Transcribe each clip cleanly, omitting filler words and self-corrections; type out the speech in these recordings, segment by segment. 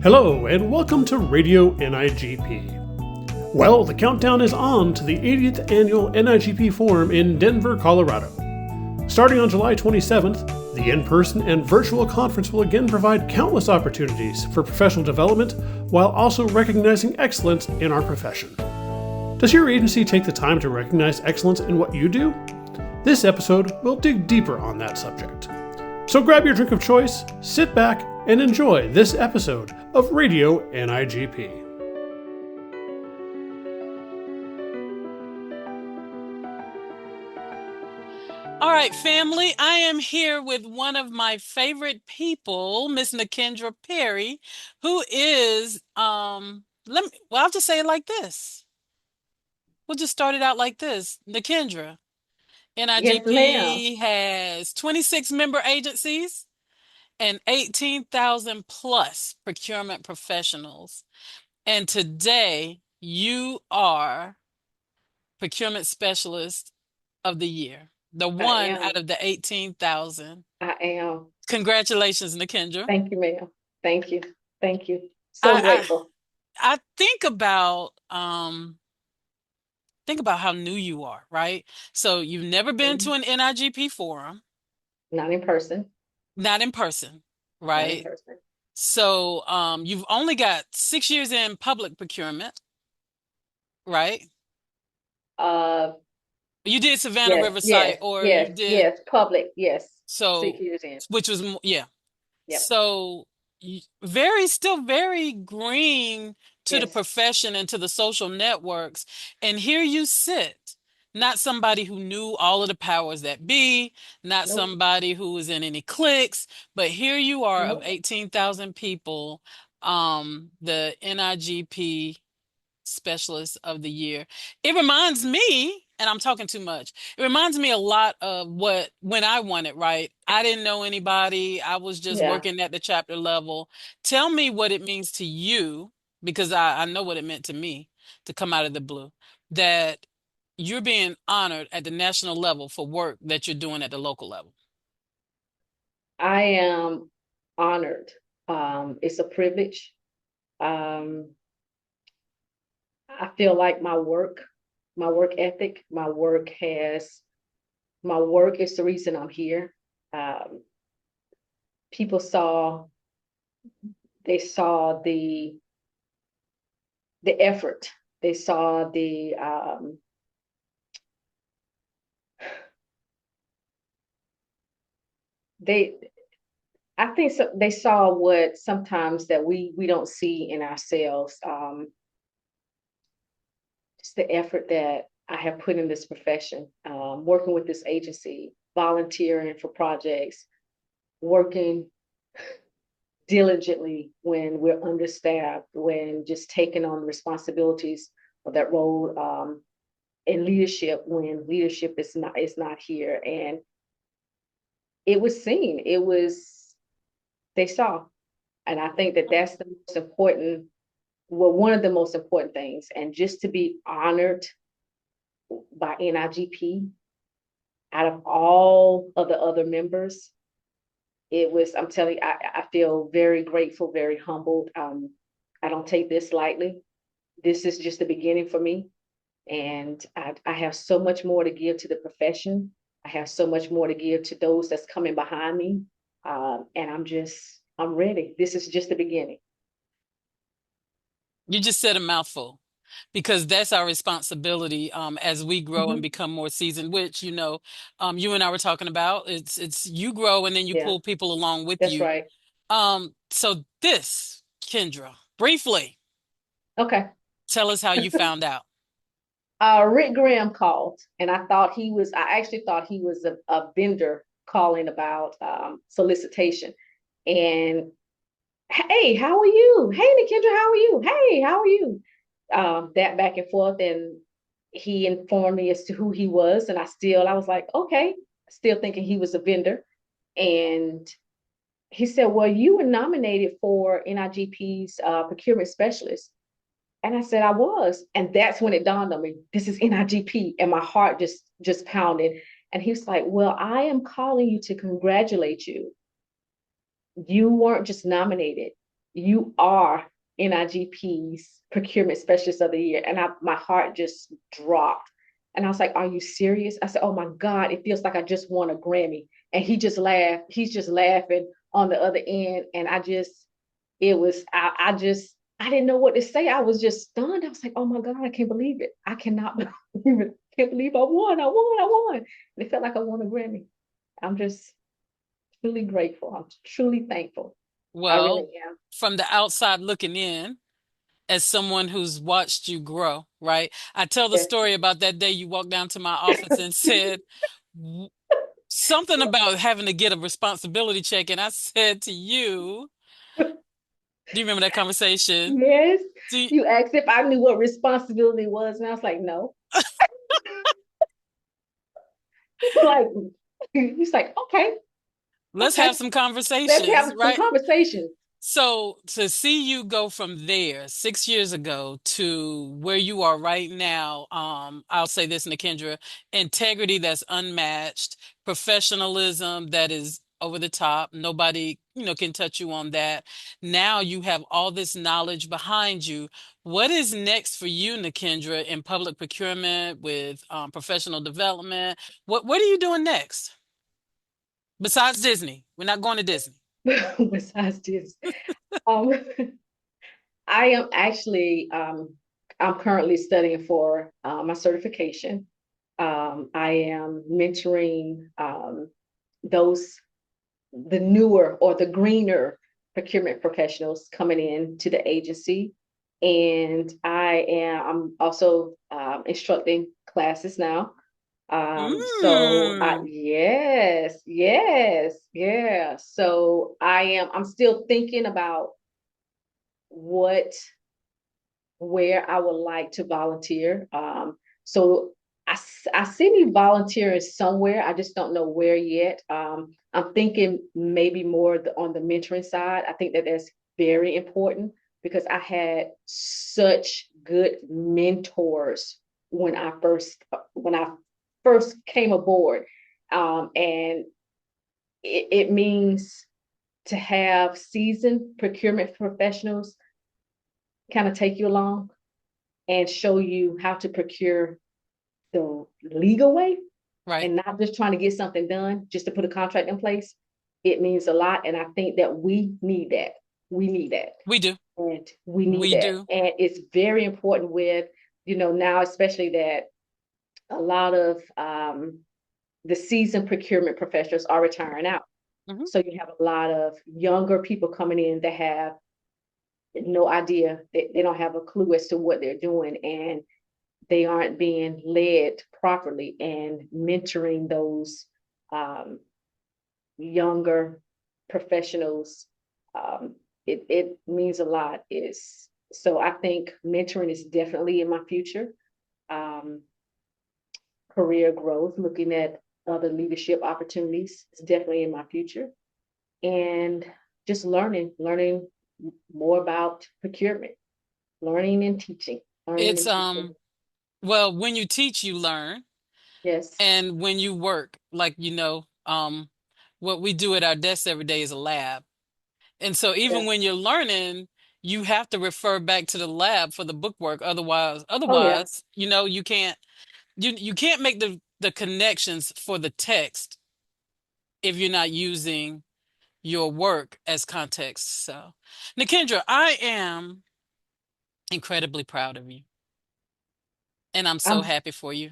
Hello, and welcome to Radio NIGP. Well, the countdown is on to the 80th Annual NIGP Forum in Denver, Colorado. Starting on July 27th, the in-person and virtual conference will again provide countless opportunities for professional development while also recognizing excellence in our profession. Does your agency take the time to recognize excellence in what you do? This episode will dig deeper on that subject. So grab your drink of choice, sit back, and enjoy this episode of Radio NIGP. All right, family, I am here with one of my favorite people, Miss Nikendra Perry, who is, I'll just say it like this. We'll just start it out like this. Nikendra, Yes, ma'am. NIGP has 26 member agencies and 18,000 plus procurement professionals. And today you are Procurement Specialist of the Year, the I one am. out of the 18,000. I am. Congratulations, Nikendra. Thank you, ma'am. Thank you. Thank you. So I, grateful. I think about how new you are, right? So you've never been to an NIGP forum, Not in person. not in person, Not in right? person. So you've only got 6 years in public procurement, right? Uh, You did Savannah Riverside, or you did yes. Public, yes. so, 6 years in. which was yeah. Yep. So still very green to the Yes. profession and to the social networks. And here you sit, not somebody who knew all of the powers that be, not Nope. somebody who was in any cliques, but here you are of Nope. 18,000 people, the NIGP Specialist of the Year. It reminds me, and I'm talking too much, it reminds me a lot of when I won it, right? I didn't know anybody. I was just Yeah. working at the chapter level. Tell me what it means to you, because I know what it meant to me to come out of the blue, that you're being honored at the national level for work that you're doing at the local level. I am honored. It's a privilege. I feel like my work ethic, my work is the reason I'm here. People saw the effort. They saw I think so, they saw what sometimes that we don't see in ourselves. Just the effort that I have put in this profession, working with this agency, volunteering for projects, working diligently when we're understaffed, when just taking on the responsibilities of that role, in leadership when leadership is not here. And it was seen. They saw. And I think that that's the most important, one of the most important things. And just to be honored by NIGP out of all of the other members, I'm telling you, I feel very grateful, very humbled. I don't take this lightly. This is just the beginning for me. And I have so much more to give to the profession. I have so much more to give to those that's coming behind me. And I'm ready. This is just the beginning. You just said a mouthful, because that's our responsibility as we grow and become more seasoned, which, you and I were talking about. It's you grow and then you pull people along with That's you. right. So this, Kendra, briefly, Okay. tell us how you found out. Rick Graham called, and I actually thought he was a vendor calling about solicitation. And hey, how are you? Hey, Nikendra, how are you? Hey, how are you? That back and forth, and he informed me as to who he was, and I was like, okay, still thinking he was a vendor. And he said, well, you were nominated for NIGP's procurement specialist. And I said, I was. And that's when it dawned on me, this is NIGP. And my heart just pounded. And he was like, well, I am calling you to congratulate you. You weren't just nominated. you are NIGP's procurement specialist of the year. And my heart just dropped. And I was like, are you serious? I said, oh my God, it feels like I just won a Grammy. And he just laughed. He's just laughing on the other end. And I didn't know what to say. I was just stunned. I was like, oh my God, I can't believe it. I cannot believe it. I can't believe I won. I won. And it felt like I won a Grammy. I'm just truly grateful. I'm truly thankful. I really Well, am. from the outside looking in, as someone who's watched you grow, right? I tell the Yes. story about that day you walked down to my office and said something about having to get a responsibility check. And I said to you, do you remember that conversation? Yes. Do you, You asked if I knew what responsibility was, and I was like, no. Like, he's like, okay, let's okay, have some let's conversations, have some right? conversation. So to see you go from there 6 years ago to where you are right now, I'll say this, Nikendra, integrity that's unmatched, professionalism that is over the top. Nobody, can touch you on that. Now you have all this knowledge behind you. What is next for you, Nikendra, in public procurement with professional development? What are you doing next besides Disney? We're not going to Disney. Besides this, um, I am actually, I'm currently studying for my certification. I am mentoring those, the newer or the greener procurement professionals coming in to the agency. And I'm also instructing classes now. Mm. Yes, yes, yeah. So I'm still thinking about what where I would like to volunteer. So I see me volunteering somewhere. I just don't know where yet. I'm thinking maybe more on the mentoring side. I think that that's very important because I had such good mentors when I first came aboard, and it means to have seasoned procurement professionals kind of take you along and show you how to procure the legal way Right. and not just trying to get something done just to put a contract in place. It means a lot. And I think that we need that. We need that. We do. And we need We that. do. And it's very important with, now, especially that a lot of the seasoned procurement professionals are retiring out. Hmm. So you have a lot of younger people coming in that have no idea. They don't have a clue as to what they're doing. And they aren't being led properly, and mentoring those um, younger professionals, it means a lot. Is So I think mentoring is definitely in my future. Um, Career growth, looking at other leadership opportunities is definitely in my future, and just learning more about procurement, learning and teaching, learning It's and teaching. well, when you teach, you learn. Yes, And when you work, like what we do at our desk every day is a lab. And so even yes. when you're learning, you have to refer back to the lab for the book work. Otherwise, Oh yeah. you can't make the connections for the text if you're not using your work as context. So, Nikendra, I am incredibly proud of you, and I'm so I'm happy for you.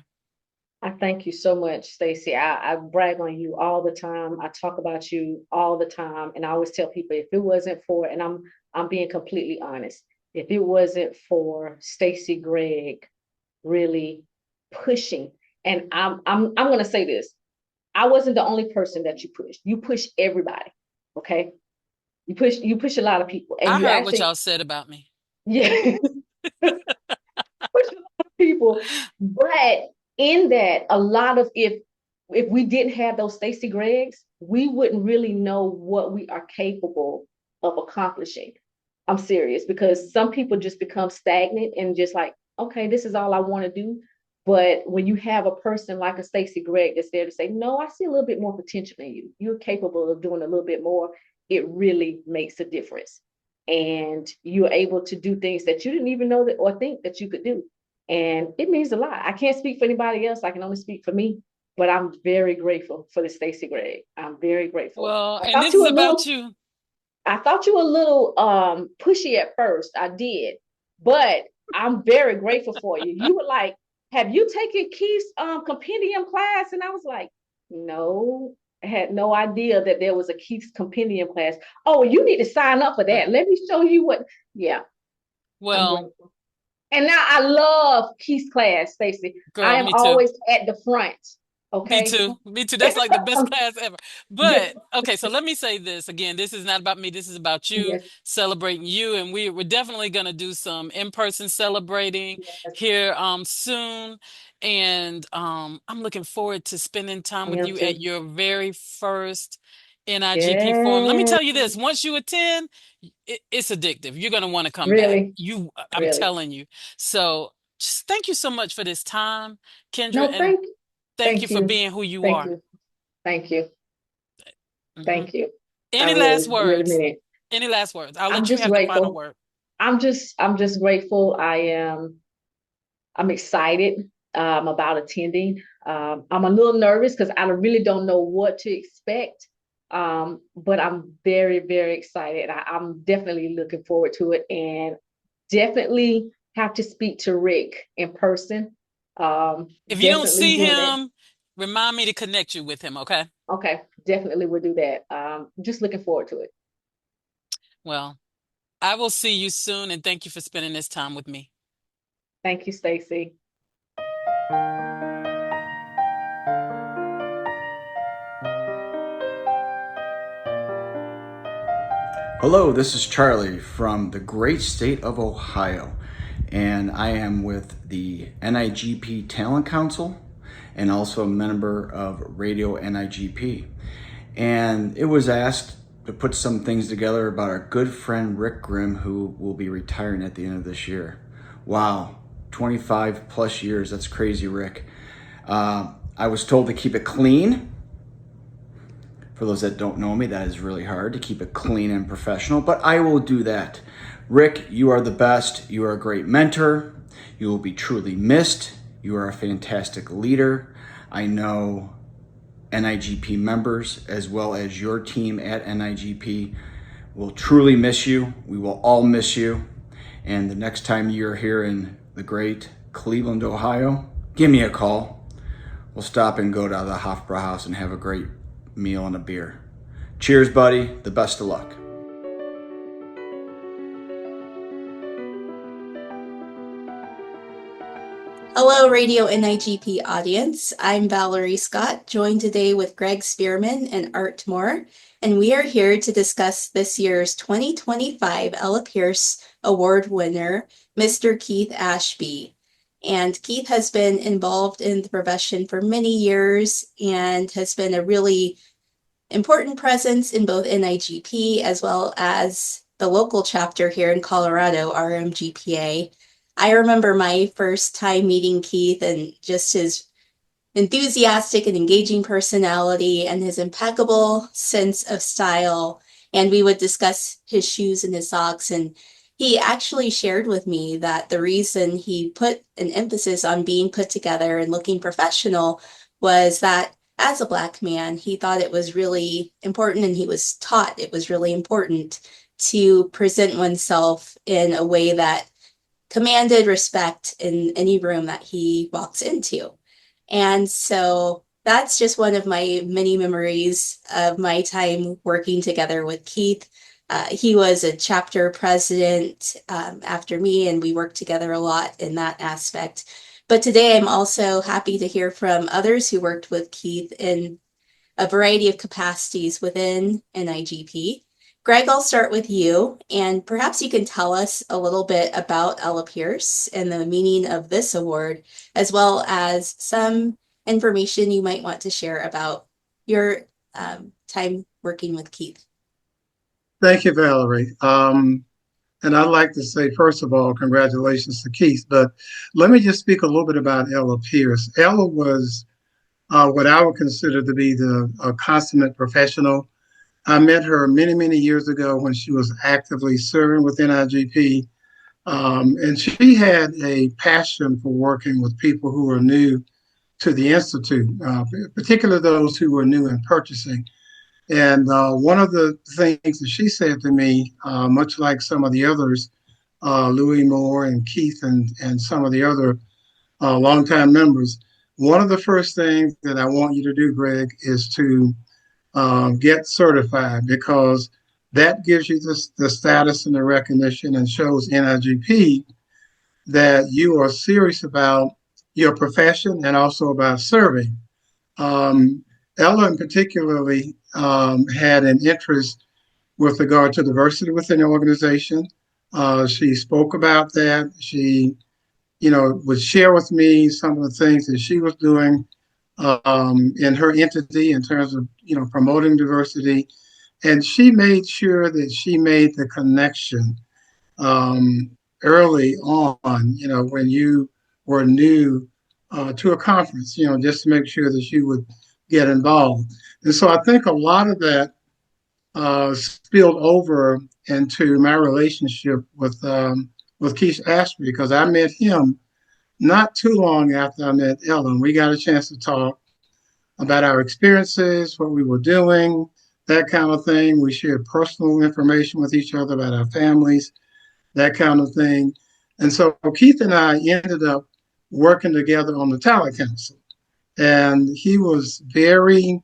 I thank you so much, Stacey. I brag on you all the time. I talk about you all the time. And I always tell people if it wasn't for, and I'm being completely honest, if it wasn't for Stacey Gregg really pushing, and I'm gonna say this, I wasn't the only person that you pushed. You push everybody. Okay. You push a lot of people. And I you heard what actually, y'all said about me. yeah, push a lot of people. But in that, a lot of if we didn't have those Stacey Greggs, we wouldn't really know what we are capable of accomplishing. I'm serious, because some people just become stagnant and just like, okay, this is all I want to do. But when you have a person like a Stacey Gregg that's there to say, no, I see a little bit more potential in you. You're capable of doing a little bit more. It really makes a difference. and you're able to do things that you didn't even know that or think that you could do. And it means a lot. I can't speak for anybody else. I can only speak for me. But I'm very grateful for the Stacy Gregg. I'm very grateful. Well, and this is about you. I thought you were a little pushy at first. I did. But I'm very grateful for you. You were like, have you taken Keith's compendium class? And I was like, no, I had no idea that there was a Keith's compendium class. Oh, you need to sign up for that. Let me show you what. Yeah. Well, and now I love Keith's class, Stacy. I am always at the front. Okay. Me too. Me too. That's like the best class ever. But okay, so let me say this again. This is not about me. This is about you, celebrating you. And we're definitely gonna do some in-person celebrating here soon. And I'm looking forward to spending time with you at your very first NIGP forum. Let me tell you this, once you attend, it's addictive. You're gonna want to come back. I'm telling you. So just thank you so much for this time, Kendra. No, thank you. Thank you for being who you are. Thank you. Thank you. Any last words? Any last words? I'll let you have the final word. I'm just grateful. I'm excited about attending. I'm a little nervous because I really don't know what to expect. But I'm very, very excited. I'm definitely looking forward to it, and definitely have to speak to Rick in person. If you don't see him, remind me to connect you with him, okay? Okay, definitely will do that. Just looking forward to it. Well, I will see you soon, and thank you for spending this time with me. Thank you, Stacy. Hello, this is Charlie from the great state of Ohio, and I am with the NIGP Talent Council and also a member of Radio NIGP. And it was asked to put some things together about our good friend Rick Grimm, who will be retiring at the end of this year. Wow, 25 plus years, that's crazy, Rick. I was told to keep it clean. For those that don't know me, that is really hard to keep it clean and professional, but I will do that. Rick, you are the best. You are a great mentor. You will be truly missed. You are a fantastic leader. I know NIGP members as well as your team at NIGP will truly miss you. We will all miss you. And the next time you're here in the great Cleveland, Ohio, give me a call. We'll stop and go to the Hofbrauhaus and have a great meal and a beer. Cheers, buddy. The best of luck. Hello, Radio NIGP audience. I'm Valerie Scott, joined today with Greg Spearman and Art Moore, and we are here to discuss this year's 2025 Ella Pierce Award winner, Mr. Keith Ashby. And Keith has been involved in the profession for many years and has been a really important presence in both NIGP as well as the local chapter here in Colorado, RMGPA. I remember my first time meeting Keith and just his enthusiastic and engaging personality and his impeccable sense of style. And we would discuss his shoes and his socks, and he actually shared with me that the reason he put an emphasis on being put together and looking professional was that as a Black man, he thought it was really important, and he was taught it was really important to present oneself in a way that commanded respect in any room that he walks into. And so that's just one of my many memories of my time working together with Keith. He was a chapter president after me, and we worked together a lot in that aspect. But today I'm also happy to hear from others who worked with Keith in a variety of capacities within NIGP. Greg, I'll start with you, and perhaps you can tell us a little bit about Ella Pierce and the meaning of this award, as well as some information you might want to share about your time working with Keith. Thank you, Valerie. And I'd like to say, first of all, congratulations to Keith, but let me just speak a little bit about Ella Pierce. Ella was what I would consider to be a consummate professional. I met her many, many years ago when she was actively serving with NIGP. And she had a passion for working with people who were new to the Institute, particularly those who were new in purchasing. And one of the things that she said to me, much like some of the others, Louis Moore and Keith and some of the other longtime members, one of the first things that I want you to do, Greg, is to get certified, because that gives you the status and the recognition and shows NIGP that you are serious about your profession and also about serving. Ellen particularly had an interest with regard to diversity within the organization. She spoke about that. She, would share with me some of the things that she was doing in her entity in terms of, promoting diversity. And she made sure that she made the connection early on, when you were new to a conference, just to make sure that you would get involved. And so I think a lot of that spilled over into my relationship with Keith Ashby, because I met him not too long after I met Ellen. We got a chance to talk about our experiences, what we were doing, that kind of thing. We shared personal information with each other about our families, that kind of thing. And so Keith and I ended up working together on the Talent Council. And he was very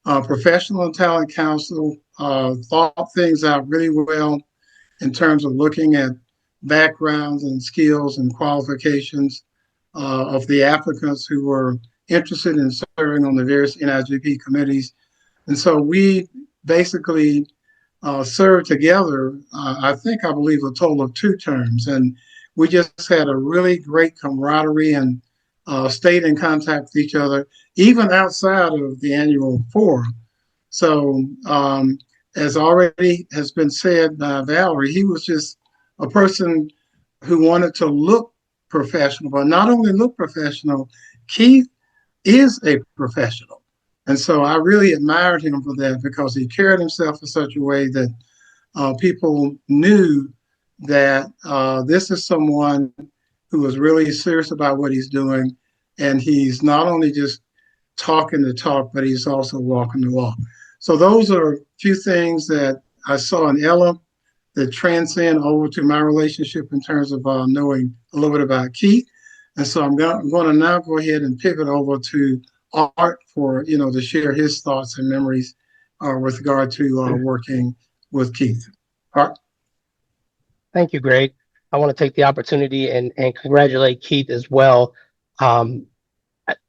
professional in Talent Council, thought things out really well in terms of looking at backgrounds and skills and qualifications of the applicants who were interested in serving on the various NIGP committees. And so we basically served together, I believe, a total of 2 terms. And we just had a really great camaraderie and stayed in contact with each other, even outside of the annual forum. So as already has been said by Valerie, he was just a person who wanted to look professional, but not only look professional, Keith is a professional. And so I really admired him for that, because he carried himself in such a way that people knew that this is someone who was really serious about what he's doing. And he's not only just talking the talk, but he's also walking the walk. So those are a few things that I saw in Ella that transcend over to my relationship in terms of knowing a little bit about Keith. And so I'm going to now go ahead and pivot over to Art for, to share his thoughts and memories with regard to working with Keith. Art? Thank you, Greg. I want to take the opportunity and congratulate Keith as well.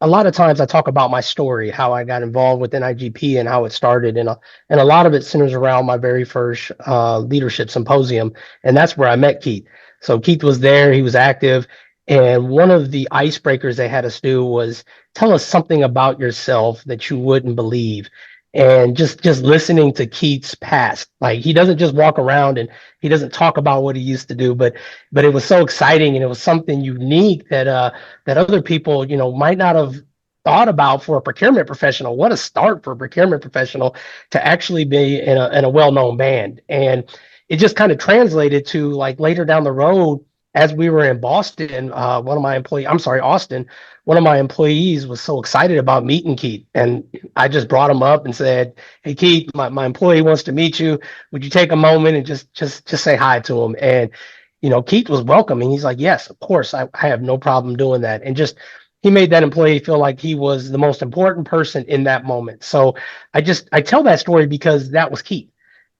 A lot of times I talk about my story, how I got involved with NIGP and how it started. And a lot of it centers around my very first leadership symposium. And that's where I met Keith. So Keith was there, he was active. And one of the icebreakers they had us do was tell us something about yourself that you wouldn't believe. And just listening to Keith's past, like he doesn't just walk around and he doesn't talk about what he used to do, but it was so exciting and it was something unique that other people, might not have thought about for a procurement professional. What a start for a procurement professional to actually be in a well-known band. And it just kind of translated to, like, later down the road, as we were in Austin, one of my employees was so excited about meeting Keith. And I just brought him up and said, "Hey, Keith, my employee wants to meet you. Would you take a moment and just say hi to him?" And, Keith was welcoming. He's like, "Yes, of course. I have no problem doing that." And he made that employee feel like he was the most important person in that moment. So I tell that story because that was Keith.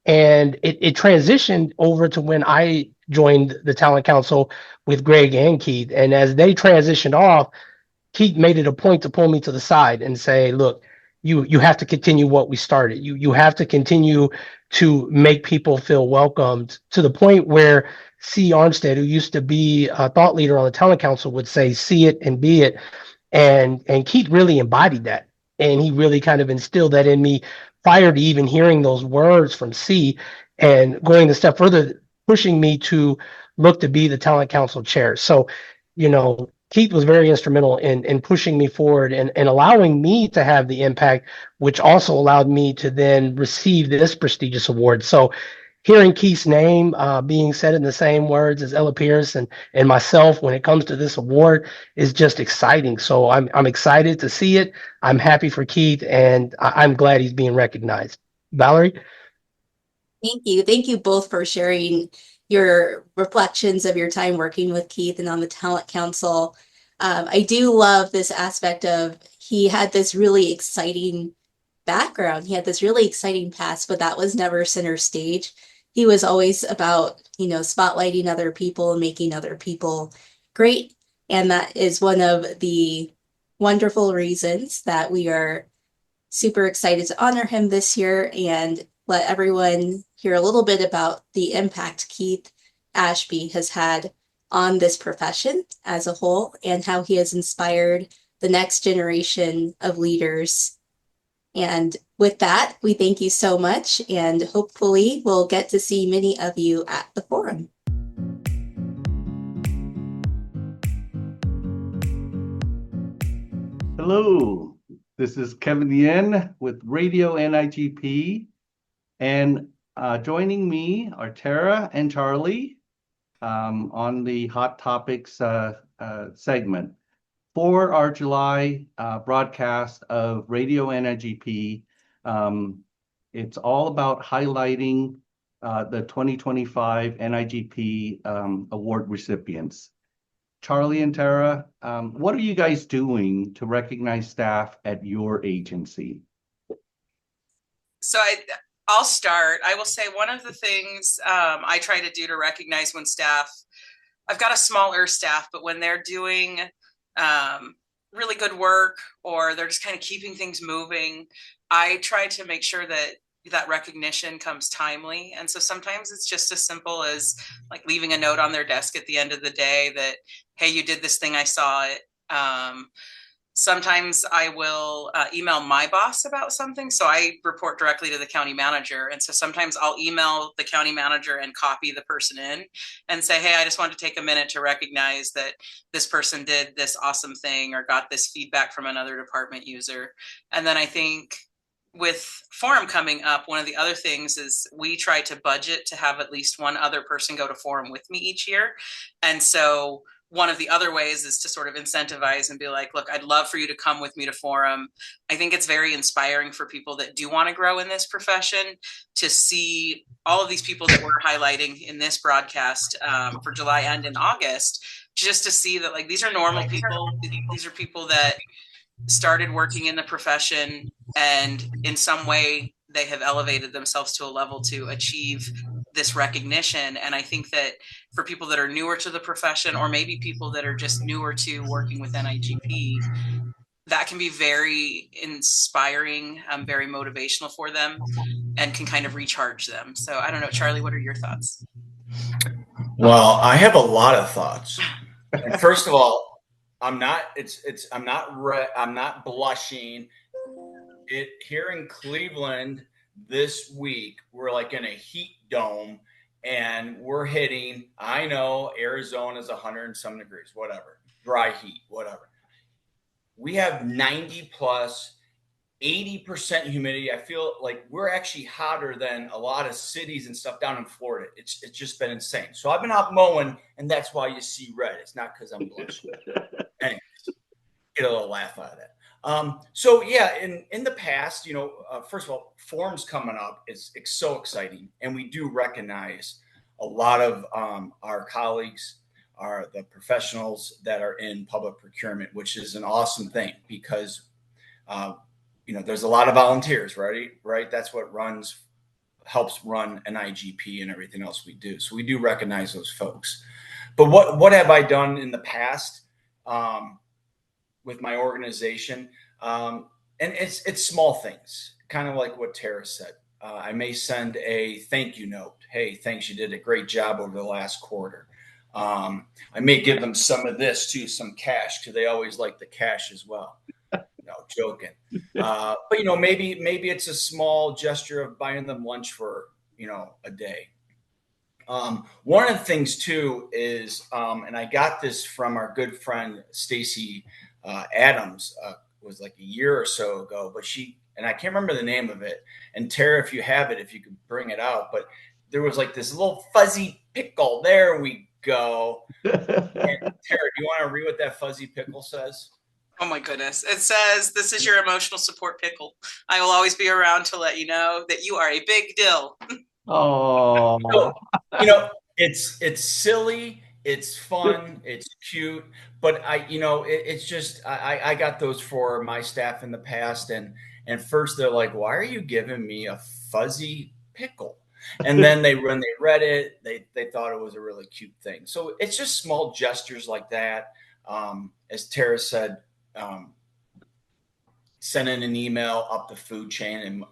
And it transitioned over to when I joined the Talent Council with Greg and Keith. And as they transitioned off, Keith made it a point to pull me to the side and say, "Look, you have to continue what we started. You have to continue to make people feel welcomed," to the point where C. Armstead, who used to be a thought leader on the Talent Council, would say, "See it and be it." And Keith really embodied that. And he really kind of instilled that in me prior to even hearing those words from C, and going a step further, pushing me to look to be the Talent Council chair. So, Keith was very instrumental in pushing me forward and allowing me to have the impact, which also allowed me to then receive this prestigious award. So hearing Keith's name being said in the same words as Ella Pierce and myself when it comes to this award is just exciting. So I'm excited to see it. I'm happy for Keith, and I'm glad he's being recognized. Valerie? Thank you. Thank you both for sharing your reflections of your time working with Keith and on the Talent Council. I do love this aspect of he had this really exciting background. He had this really exciting past, but that was never center stage. He was always about, spotlighting other people and making other people great. And that is one of the wonderful reasons that we are super excited to honor him this year and let everyone hear a little bit about the impact Keith Ashby has had on this profession as a whole and how he has inspired the next generation of leaders. And with that, we thank you so much, and hopefully we'll get to see many of you at the forum. Hello, this is Kevin Yen with Radio NIGP, and joining me are Tara and Charlie on the Hot Topics segment. For our July broadcast of Radio NIGP, it's all about highlighting the 2025 NIGP award recipients. Charlie and Tara, what are you guys doing to recognize staff at your agency? So I'll start. I will say one of the things I try to do to recognize when staff, I've got a smaller staff, but when they're doing really good work or they're just kind of keeping things moving, I try to make sure that that recognition comes timely. And so sometimes it's just as simple as like leaving a note on their desk at the end of the day that, hey, you did this thing, I saw it. Sometimes I will email my boss about something. So I report directly to the county manager. And so sometimes I'll email the county manager and copy the person in and say, hey, I just want to take a minute to recognize that this person did this awesome thing or got this feedback from another department user. And then I think with forum coming up, one of the other things is we try to budget to have at least one other person go to forum with me each year. And so one of the other ways is to sort of incentivize and be like, look, I'd love for you to come with me to forum. I think it's very inspiring for people that do want to grow in this profession to see all of these people that we're highlighting in this broadcast for July and in August, just to see that like these are normal people. These are people that started working in the profession and in some way they have elevated themselves to a level to achieve this recognition. And I think that for people that are newer to the profession, or maybe people that are just newer to working with NIGP, that can be very inspiring, very motivational for them and can kind of recharge them. So I don't know, Charlie, what are your thoughts? Well, I have a lot of thoughts. First of all, I'm not blushing. Here in Cleveland this week, we're like in a heat dome and we're hitting, I know Arizona's 100 and some degrees, whatever, dry heat, whatever. We have 90 plus, 80% humidity. I feel like we're actually hotter than a lot of cities and stuff down in Florida. It's just been insane. So I've been out mowing, and that's why you see red. It's not because I'm blushing. Anyways, get a little laugh out of that. So yeah, in the past, first of all, forums coming up is so exciting, and we do recognize a lot of our colleagues are the professionals that are in public procurement, which is an awesome thing because there's a lot of volunteers, right? That's what helps run an IGP and everything else we do. So we do recognize those folks. But what have I done in the past with my organization? And it's small things, kind of like what Tara said. I may send a thank you note. Hey, thanks, you did a great job over the last quarter. I may give them some of this too, some cash, because they always like the cash as well. No, joking. But maybe it's a small gesture of buying them lunch for a day. One of the things too is, and I got this from our good friend Stacy Adams, was like a year or so ago, but and I can't remember the name of it. And Tara, if you have it, if you could bring it out, but there was like this little fuzzy pickle. There we go. And Tara, do you want to read what that fuzzy pickle says? Oh my goodness. It says, "This is your emotional support pickle. I will always be around to let you know that you are a big deal." Oh, So, it's silly, it's fun, it's cute, but it's just I got those for my staff in the past, and first they're like, "Why are you giving me a fuzzy pickle?" And then when they read it, they thought it was a really cute thing. So it's just small gestures like that. As Tara said, sending an email up the food chain and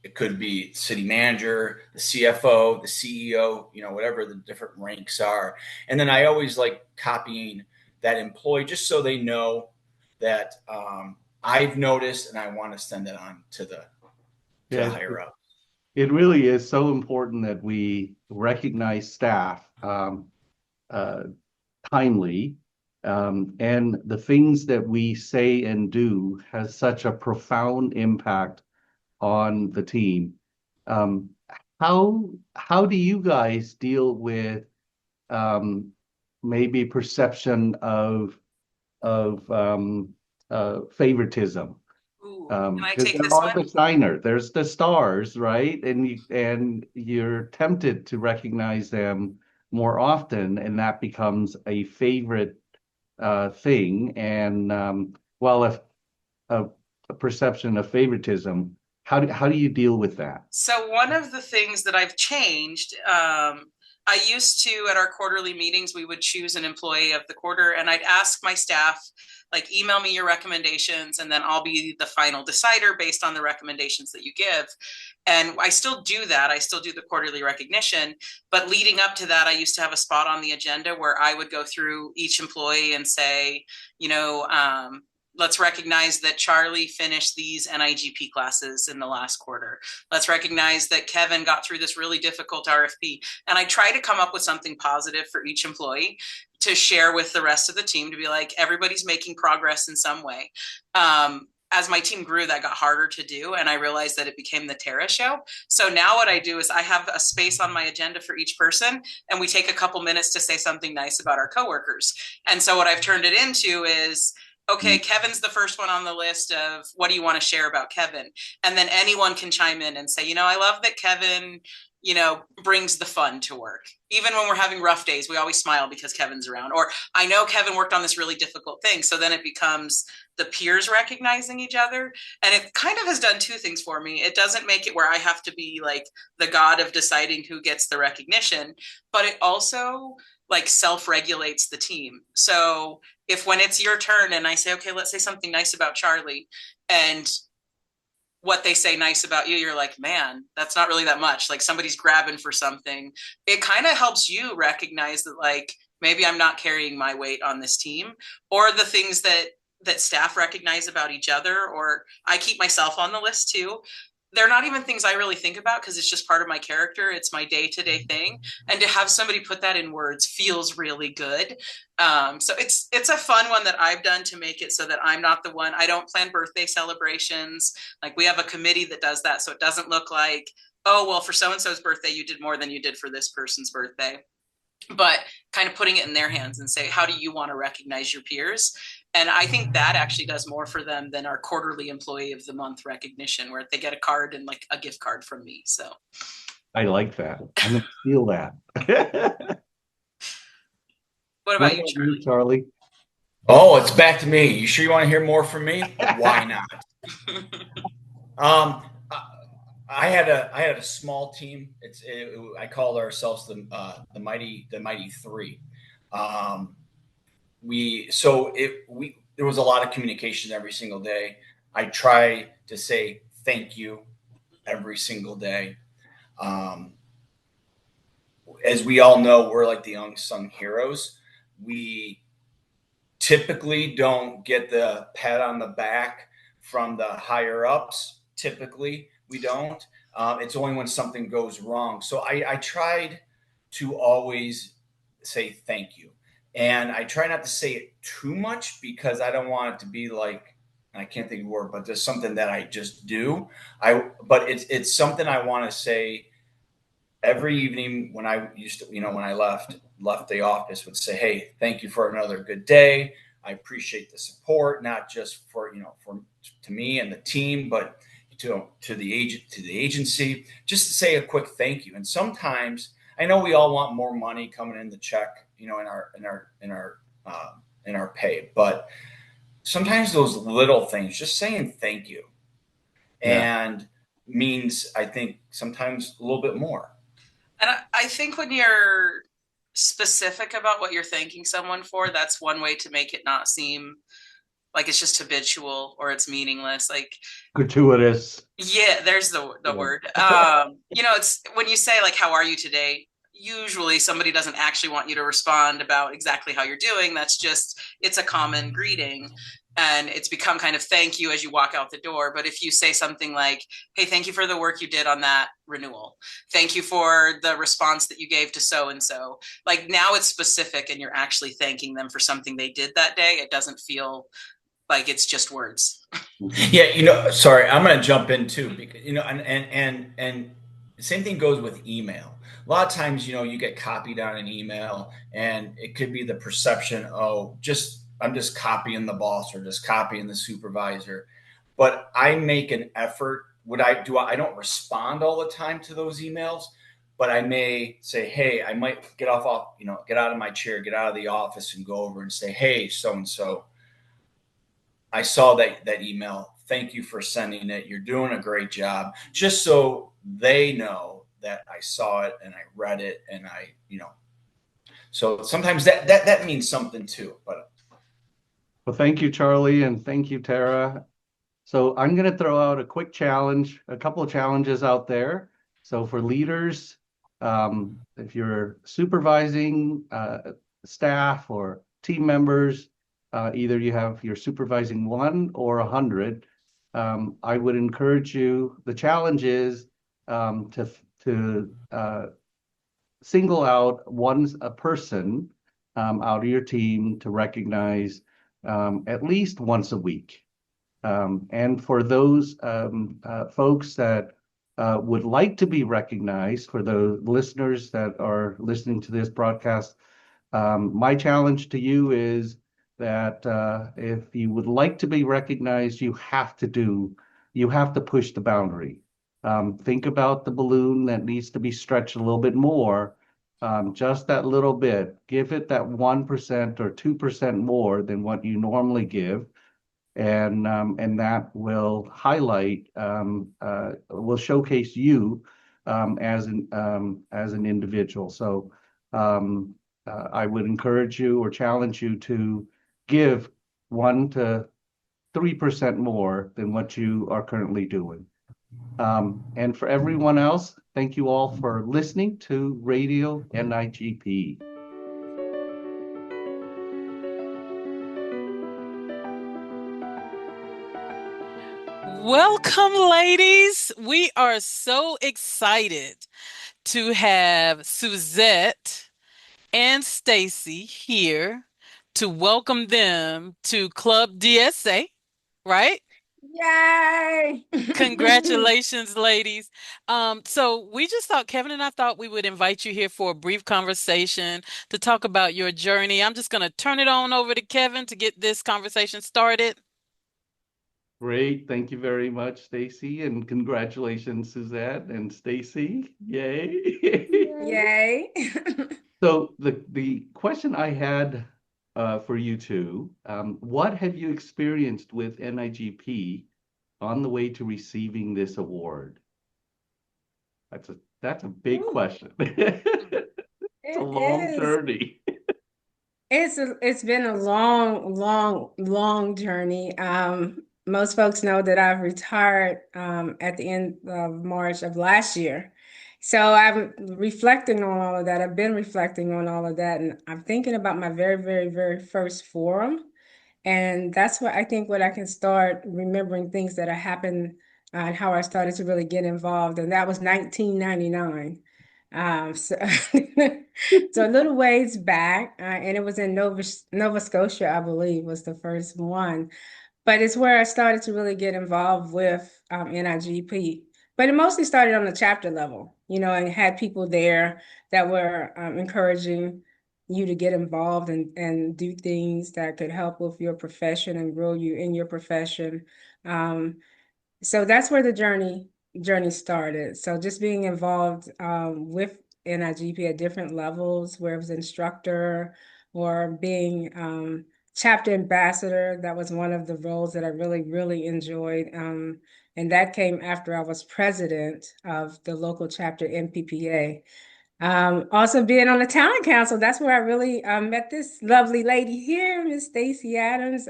it could be city manager, the CFO, the CEO, whatever the different ranks are. And then I always like copying that employee just so they know that I've noticed and I want to send it on to the higher up. It really is so important that we recognize staff timely. And the things that we say and do has such a profound impact on the team. How do you guys deal with maybe perception of favoritism? Can I Because take there this are one? the shiner, there's the stars, right? And you're tempted to recognize them more often, and that becomes a favorite thing. And well, if a perception of favoritism, how do you deal with that? So one of the things that I've changed, I used to, at our quarterly meetings, we would choose an employee of the quarter, and I'd ask my staff, like, email me your recommendations, and then I'll be the final decider based on the recommendations that you give. And I still do that. I still do the quarterly recognition. But leading up to that, I used to have a spot on the agenda where I would go through each employee and say, let's recognize that Charlie finished these NIGP classes in the last quarter. Let's recognize that Kevin got through this really difficult RFP. And I try to come up with something positive for each employee to share with the rest of the team, to be like, everybody's making progress in some way. As my team grew, that got harder to do, and I realized that it became the Tara show. So now what I do is I have a space on my agenda for each person, and we take a couple minutes to say something nice about our coworkers. And so what I've turned it into is, okay, Kevin's the first one on the list of what do you want to share about Kevin? And then anyone can chime in and say, I love that Kevin, brings the fun to work. Even when we're having rough days, we always smile because Kevin's around. Or I know Kevin worked on this really difficult thing. So then it becomes the peers recognizing each other. And it kind of has done two things for me. It doesn't make it where I have to be like the god of deciding who gets the recognition, but it also like self-regulates the team. So if when it's your turn and I say, okay, let's say something nice about Charlie, and what they say nice about you, you're like, man, that's not really that much. Like somebody's grabbing for something. It kind of helps you recognize that, like, maybe I'm not carrying my weight on this team, or the things that staff recognize about each other, or I keep myself on the list too. They're not even things I really think about because it's just part of my character. It's my day-to-day thing. And to have somebody put that in words feels really good. So it's a fun one that I've done to make it so that I'm not the one. I don't plan birthday celebrations. Like we have a committee that does that. So it doesn't look like, oh, well, for so-and-so's birthday, you did more than you did for this person's birthday. But kind of putting it in their hands and say, how do you want to recognize your peers? And I think that actually does more for them than our quarterly employee of the month recognition, where they get a card and like a gift card from me. So I like that. I'm going to steal that. what about you, Charlie? Charlie? Oh, it's back to me. You sure you want to hear more from me? Why not? I had a small team. I called ourselves the mighty three. There was a lot of communication every single day. I try to say thank you every single day. As we all know, we're like the unsung heroes. We typically don't get the pat on the back from the higher ups. Typically, we don't. It's only when something goes wrong. So I tried to always say thank you. And I try not to say it too much because I don't want it to be like, I can't think of a word, but just something that I just do. But it's something I want to say every evening when I used to, when I left the office, would say, "Hey, thank you for another good day. I appreciate the support, not just for to me and the team, but to the agency. Just to say a quick thank you." And sometimes I know we all want more money coming in the check, in our pay, but sometimes those little things, just saying thank you, and means, I think, sometimes a little bit more. And I think when you're specific about what you're thanking someone for, that's one way to make it not seem like it's just habitual or it's meaningless. Like gratuitous. Yeah, there's the word. It's when you say like, "How are you today?" Usually somebody doesn't actually want you to respond about exactly how you're doing. It's a common greeting. And it's become kind of thank you as you walk out the door. But if you say something like, "Hey, thank you for the work you did on that renewal. Thank you for the response that you gave to so-and-so." Like now it's specific and you're actually thanking them for something they did that day. It doesn't feel like it's just words. Yeah, sorry, I'm going to jump in too, because and the same thing goes with email. A lot of times, you get copied on an email, and it could be the perception, oh, I'm just copying the boss or just copying the supervisor. But I make an effort. What I do, I don't respond all the time to those emails, but I may say, hey, I might get out of my chair, get out of the office, and go over and say, hey, so and so, I saw that email. Thank you for sending it. You're doing a great job. Just so they know that I saw it and I read it, and so sometimes that means something too. But Well, thank you, Charlie, and thank you, Tara. So I'm going to throw out a quick challenge, a couple of challenges out there. So for leaders, if you're supervising staff or team members, either you have you're supervising 1 or 100, I would encourage you. The challenge is to single out a person out of your team to recognize at least once a week. And for those folks that would like to be recognized, for the listeners that are listening to this broadcast, my challenge to you is that if you would like to be recognized, you have to push the boundary. Think about the balloon that needs to be stretched a little bit more, just that little bit. Give it that 1% or 2% more than what you normally give. And that will will showcase you as an individual. So I would encourage you or challenge you to give 1 to 3% more than what you are currently doing. And for everyone else, thank you all for listening to Radio NIGP. Welcome, ladies. We are so excited to have Suzette and Stacy here to welcome them to Club DSA, right? Yay! Congratulations, ladies. So we just thought, Kevin and I thought we would invite you here for a brief conversation to talk about your journey. I'm just going to turn it on over to Kevin to get this conversation started. Great. Thank you very much, Stacy, and congratulations, Suzette and Stacy. Yay. Yay. So the question I had for you two, what have you experienced with NIGP on the way to receiving this award? That's a big question. It's a long journey. It's been a long journey. Most folks know that I've retired at the end of March of last year. So I'm reflecting on all of that. I've been reflecting on all of that, and I'm thinking about my very first forum. And that's what I think what I can start remembering things that have happened and how I started to really get involved. And that was 1999. So, so a little ways back, and it was in Nova Scotia, I believe, was the first one. But it's where I started to really get involved with NIGP. But it mostly started on the chapter level, and had people there that were encouraging you to get involved and do things that could help with your profession and grow you in your profession. So that's where the journey started. So just being involved with NIGP at different levels, where it was instructor or being chapter ambassador. That was one of the roles that I really, really enjoyed. And that came after I was president of the local chapter NPPA. Also being on the talent council, that's where I really met this lovely lady here, Miss Stacy Adams,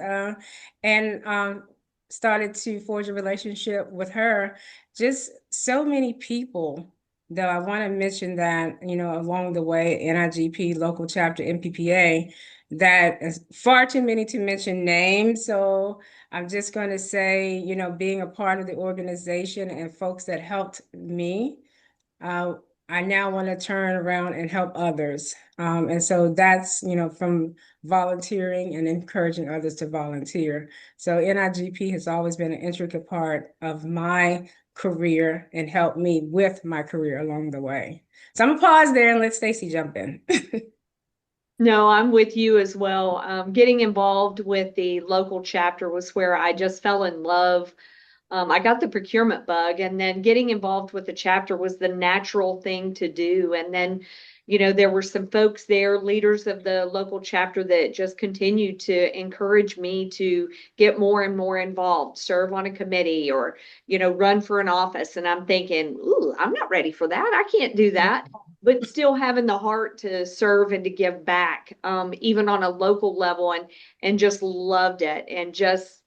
and started to forge a relationship with her. Just so many people, though I want to mention that, along the way, NIGP, local chapter, NPPA, that is far too many to mention names. So I'm just going to say, being a part of the organization and folks that helped me. I now want to turn around and help others. And so that's, from volunteering and encouraging others to volunteer. So NIGP has always been an intricate part of my career and helped me with my career along the way. So I'm gonna pause there and let Stacy jump in. No, I'm with you as well. Getting involved with the local chapter was where I just fell in love. I got the procurement bug, and then getting involved with the chapter was the natural thing to do. And then, there were some folks there, leaders of the local chapter, that just continued to encourage me to get more and more involved, serve on a committee, or, run for an office. And I'm thinking, ooh, I'm not ready for that. I can't do that. But still having the heart to serve and to give back, even on a local level, and just loved it, and just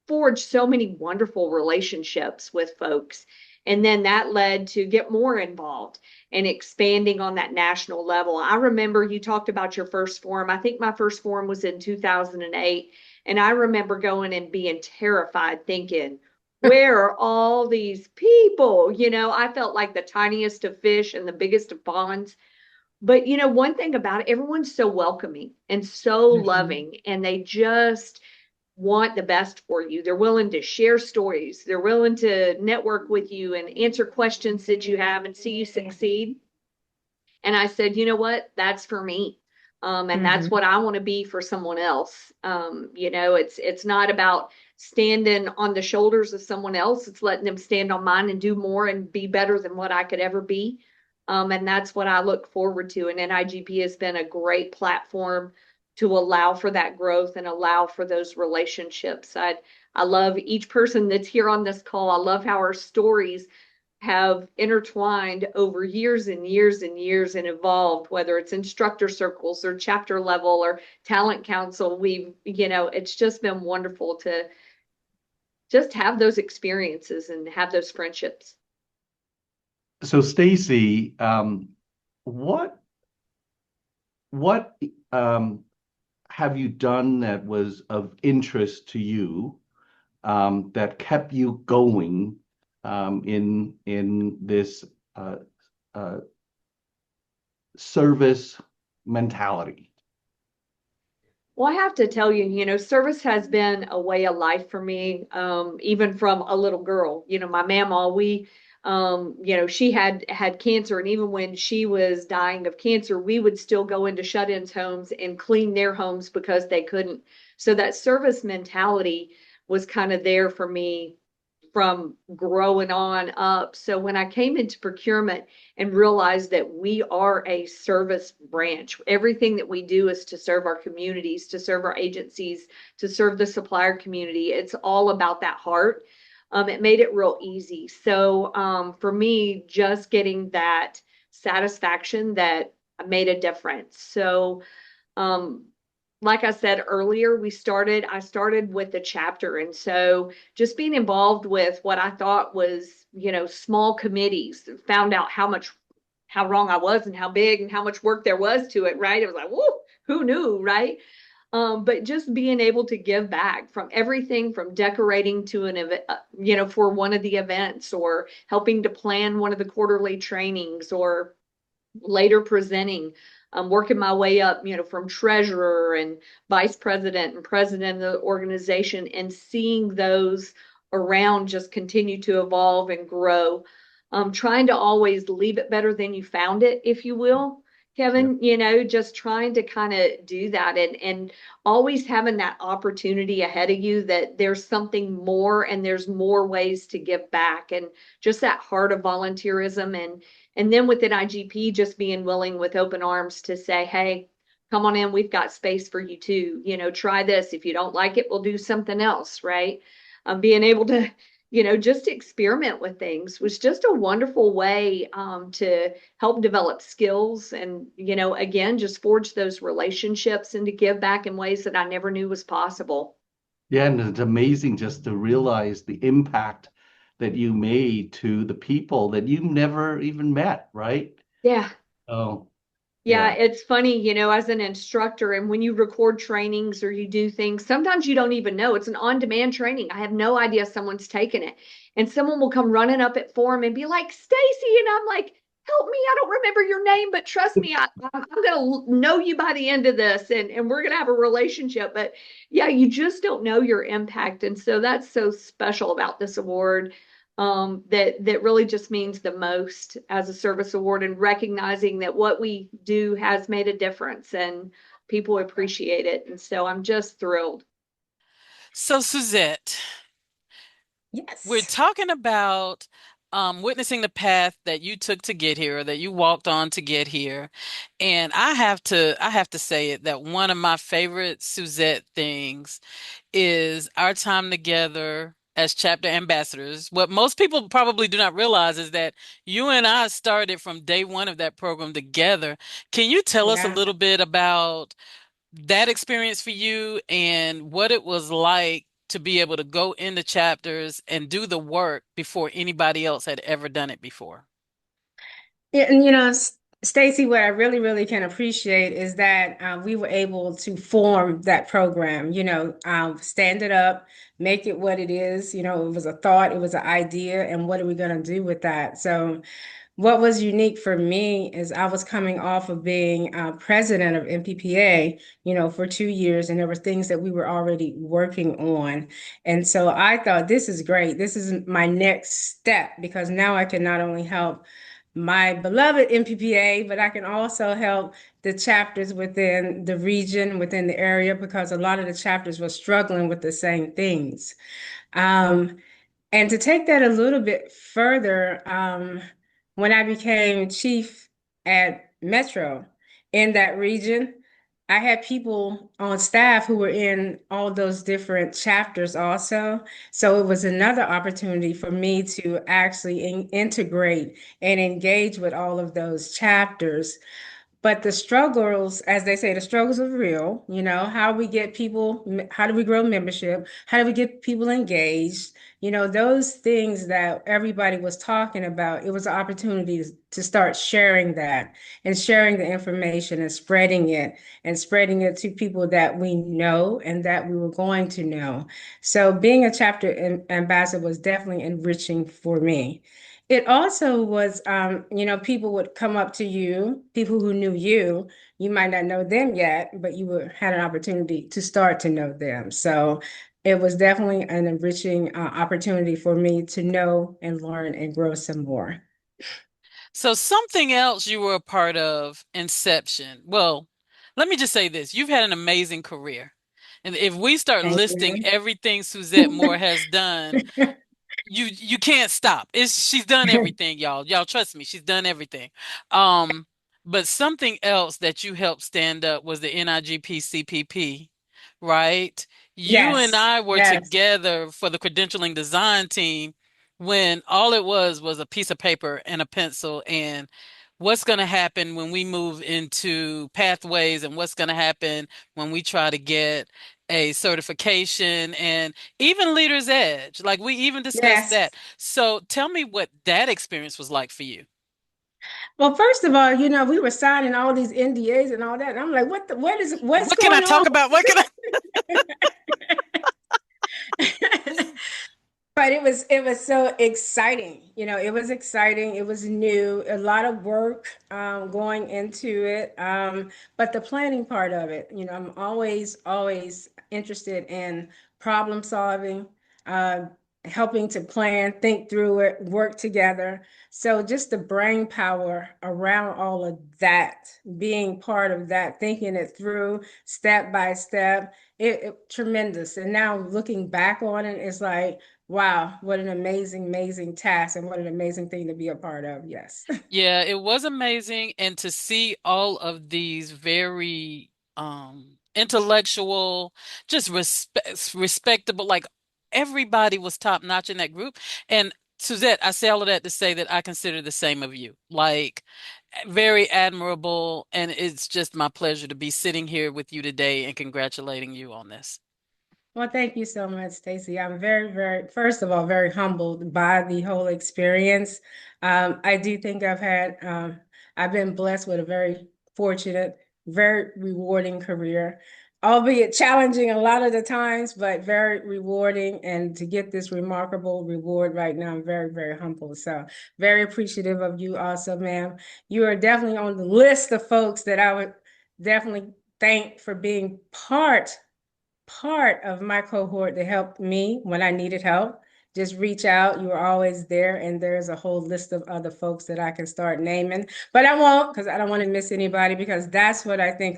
forged so many wonderful relationships with folks. And then that led to get more involved and expanding on that national level. I remember you talked about your first forum. I think my first forum was in 2008. And I remember going and being terrified, thinking, where are all these people? I felt like the tiniest of fish and the biggest of ponds. But one thing about it, everyone's so welcoming and so loving, and they just want the best for you. They're willing to share stories. They're willing to network with you and answer questions that you have and see you succeed. And I said, you know what? That's for me. And that's what I want to be for someone else. It's not about standing on the shoulders of someone else. It's letting them stand on mine and do more and be better than what I could ever be. And that's what I look forward to. And NIGP has been a great platform to allow for that growth and allow for those relationships. I love each person that's here on this call. I love how our stories have intertwined over years and years and years and evolved, whether it's instructor circles or chapter level or talent council. It's just been wonderful to just have those experiences and have those friendships. So Stacy, what have you done that was of interest to you, that kept you going in this service mentality? Well, I have to tell you, service has been a way of life for me, even from a little girl. My mama, she had cancer, and even when she was dying of cancer, we would still go into shut-ins homes and clean their homes because they couldn't. So that service mentality was kind of there for me from growing on up. So when I came into procurement and realized that we are a service branch, everything that we do is to serve our communities, to serve our agencies, to serve the supplier community. It's all about that heart. It made it real easy. So for me, just getting that satisfaction that I made a difference. So like I said earlier, I started with the chapter. And so just being involved with what I thought was, small committees, found out how wrong I was and how big and how much work there was to it, right? It was like, whoa, who knew, right? But just being able to give back from everything from decorating to an event, for one of the events, or helping to plan one of the quarterly trainings, or later presenting, working my way up, from treasurer and vice president and president of the organization, and seeing those around just continue to evolve and grow. Trying to always leave it better than you found it, if you will, Kevin, just trying to kind of do that, and always having that opportunity ahead of you that there's something more and there's more ways to give back, and just that heart of volunteerism. And then within IGP, just being willing with open arms to say, hey, come on in, we've got space for you too. Try this. If you don't like it, we'll do something else, right? Being able to, just experiment with things was just a wonderful way to help develop skills and, again, just forge those relationships and to give back in ways that I never knew was possible. Yeah, and it's amazing just to realize the impact that you made to the people that you never even met, right? Yeah. Oh, Yeah, it's funny, as an instructor, and when you record trainings or you do things, sometimes you don't even know. It's an on-demand training. I have no idea someone's taken it. And someone will come running up at form and be like, Stacy, and I'm like, help me, I don't remember your name, but trust me, I'm going to know you by the end of this, and we're going to have a relationship. But yeah, you just don't know your impact. And so that's so special about this award. That really just means the most as a service award, and recognizing that what we do has made a difference and people appreciate it. And so I'm just thrilled. So, Suzette, we're Yes. talking about witnessing the path that you took to get here, or that you walked on to get here. And I have to say it that one of my favorite Suzette things is our time together as chapter ambassadors. What most people probably do not realize is that you and I started from day one of that program together. Can you tell us a Yeah. little bit about that experience for you and what it was like to be able to go into chapters and do the work before anybody else had ever done it before? Yeah, and Stacy, what I really, really can appreciate is that we were able to form that program, stand it up, make it what it is. It was a thought, it was an idea, and what are we going to do with that? So, what was unique for me is I was coming off of being president of MPPA, for 2 years, and there were things that we were already working on. And so I thought, this is great. This is my next step, because now I can not only help my beloved MPPA, but I can also help the chapters within the region, within the area, because a lot of the chapters were struggling with the same things. Um, and to take that a little bit further, when I became chief at Metro in that region, I had people on staff who were in all those different chapters also. So it was another opportunity for me to actually integrate and engage with all of those chapters. But the struggles, as they say, the struggles are real. How we get people, how do we grow membership? How do we get people engaged? Those things that everybody was talking about, it was an opportunity to start sharing that and sharing the information and spreading it to people that we know and that we were going to know. So being a chapter ambassador was definitely enriching for me. It also was, people would come up to you, people who knew you. You might not know them yet, but had an opportunity to start to know them. So it was definitely an enriching opportunity for me to know and learn and grow some more. So, something else you were a part of Inception. Well, let me just say this. You've had an amazing career. And if we start Thank listing you. everything Suzette Moore has done, you can't stop. She's done everything, y'all. Y'all trust me, she's done everything. Um, but something else that you helped stand up was the NIGP CPP, right? You and Yes, I were yes, together for the credentialing design team when all it was a piece of paper and a pencil, and what's going to happen when we move into pathways, and what's going to happen when we try to get a certification, and even Leader's Edge. Like, we even discussed yes. that. So tell me what that experience was like for you. Well, first of all, we were signing all these NDAs and all that. And I'm like, what's What can I going talk on? about? What can I? But it was so exciting. It was exciting. It was new, a lot of work going into it. But the planning part of it, I'm always interested in problem solving, uh, helping to plan, think through it, work together. So just the brain power around all of that, being part of that, thinking it through step by step, it tremendous. And now looking back on it, it's like, wow, what an amazing, amazing task and what an amazing thing to be a part of. Yes. Yeah, it was amazing. And to see all of these very intellectual, just respectable, like everybody was top notch in that group. And Suzette, I say all of that to say that I consider the same of you. Like very admirable. And it's just my pleasure to be sitting here with you today and congratulating you on this. Well, thank you so much, Stacey. I'm very, very, first of all, very humbled by the whole experience. I do think I've been blessed with a very fortunate, very rewarding career, albeit challenging a lot of the times, but very rewarding. And to get this remarkable reward right now, I'm very, very humbled. So very appreciative of you also, ma'am. You are definitely on the list of folks that I would definitely thank for being part of my cohort that helped me when I needed help. Just reach out. You are always there. And there's a whole list of other folks that I can start naming. But I won't, because I don't want to miss anybody, because that's what I think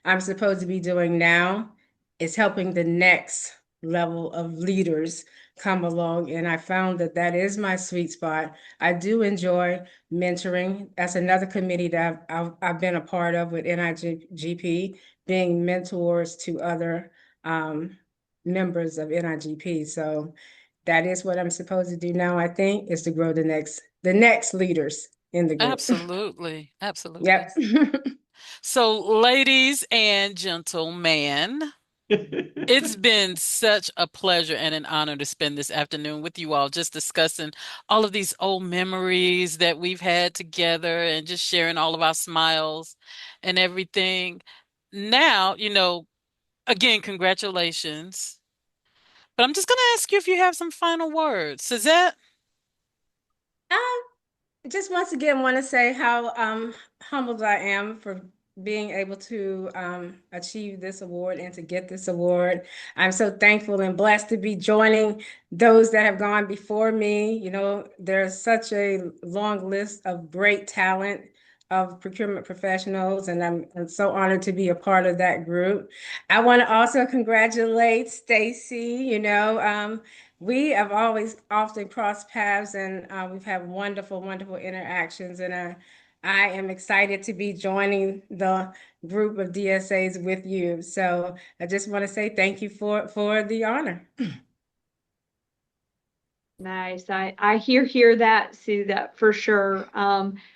I'm supposed to be doing now, is helping the next level of leaders come along. And I found that that is my sweet spot. I do enjoy mentoring. That's another committee that I've been a part of with NIGP, being mentors to other members of NIGP. So that is what I'm supposed to do now, I think, is to grow the next leaders in the group. Absolutely. Absolutely. Yep. So, ladies and gentlemen, it's been such a pleasure and an honor to spend this afternoon with you all, just discussing all of these old memories that we've had together and just sharing all of our smiles and everything. Now, again, congratulations. But I'm just going to ask you if you have some final words. Suzette? Just once again want to say how humbled I am for being able to achieve this award and to get this award. I'm so thankful and blessed to be joining those that have gone before me. There's such a long list of great talent of procurement professionals, and I'm so honored to be a part of that group. I want to also congratulate Stacy. We have always often crossed paths, and we've had wonderful, wonderful interactions. And I am excited to be joining the group of DSAs with you. So I just want to say thank you for the honor. Nice. I hear that, Sue, that for sure.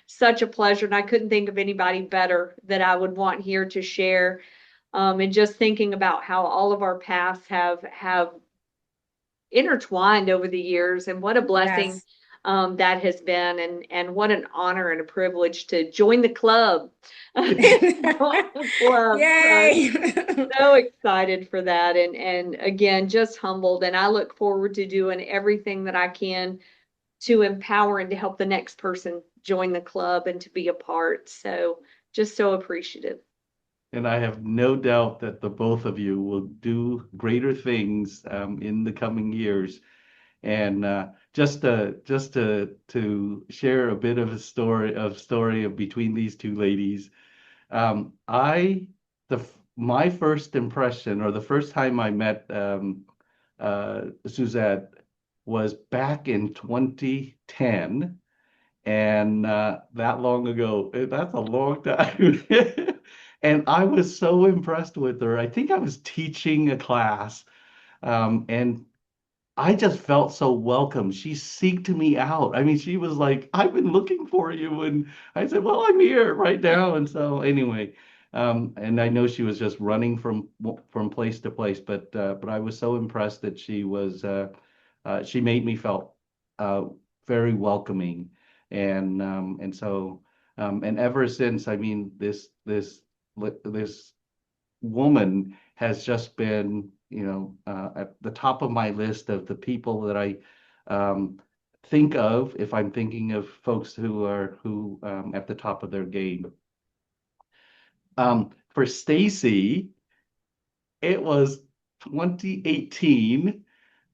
Such a pleasure. And I couldn't think of anybody better that I would want here to share. And just thinking about how all of our paths have intertwined over the years, and what a blessing Yes. that has been, and what an honor and a privilege to join the club. Join the club. Yay. So excited for that, and again, just humbled, and I look forward to doing everything that I can to empower and to help the next person join the club and to be a part. So just so appreciative. And I have no doubt that the both of you will do greater things in the coming years. And just to share a bit of a story of between these two ladies. I the My first impression, or the first time I met Suzette, was back in 2010, and that long ago, that's a long time. And I was so impressed with her. I think I was teaching a class, and I just felt so welcome. She seeked me out. I mean, she was like, "I've been looking for you." And I said, "Well, I'm here right now." And so anyway, and I know she was just running from place to place, but I was so impressed that she made me felt uh, very welcoming. And ever since, I mean, this woman has just been, at the top of my list of the people that I think of if I'm thinking of folks who are at the top of their game. For Stacy, it was 2018,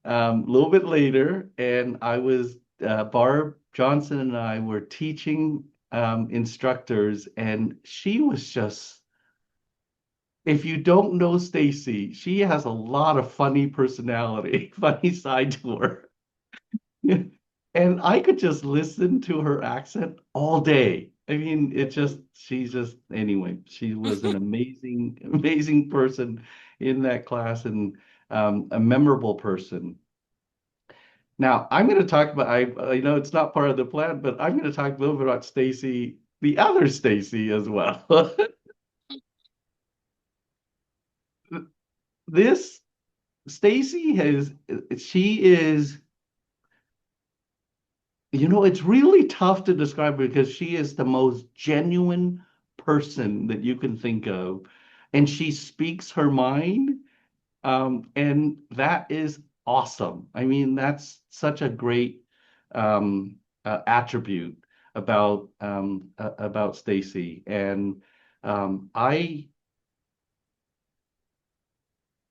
a little bit later, and I was Barb Johnson and I were teaching instructors, and she was just, if you don't know Stacy, she has a lot of funny personality, funny side to her. And I could just listen to her accent all day. I mean, anyway, she was an amazing, amazing person in that class, and a memorable person. Now, I'm going to talk about, I know it's not part of the plan, but I'm going to talk a little bit about Stacy, the other Stacy as well. This Stacy she is, it's really tough to describe her because she is the most genuine person that you can think of, and she speaks her mind, and that is awesome. I mean, that's such a great attribute about Stacy, and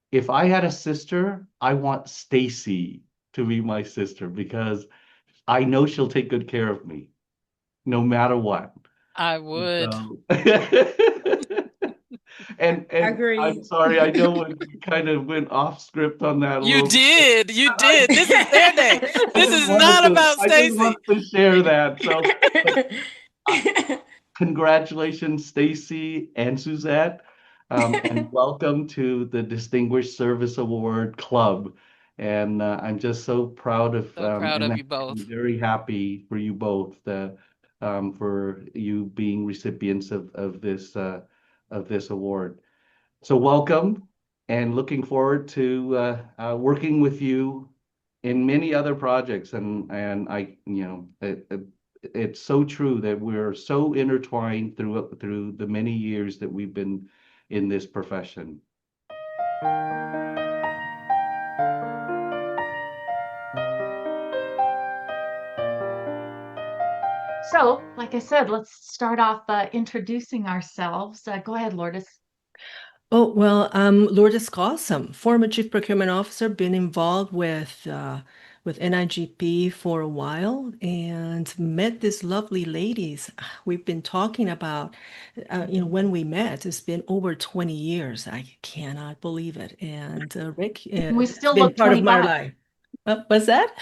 if I had a sister, I want Stacy to be my sister because I know she'll take good care of me, no matter what. I would. So, and Agreed. I'm sorry, I know we kind of went off script on that a You little did. You did. This is their day. This is not about I just Stacy. wanted to share that. So, congratulations, Stacy and Suzette, and welcome to the Distinguished Service Award Club. And I'm just so proud of, So proud and of you both. I'm very happy for you both, for you being recipients of this award. So welcome, and looking forward to working with you in many other projects. And it's so true that we're so intertwined through the many years that we've been in this profession. So, like I said, let's start off introducing ourselves. Go ahead, Lourdes. Oh, well, I'm Lourdes Cossum, former Chief Procurement Officer, been involved with NIGP for a while and met these lovely ladies. We've been talking about, when we met, it's been over 20 years. I cannot believe it. And Rick, We it's still been look part of my 25. life. What's that?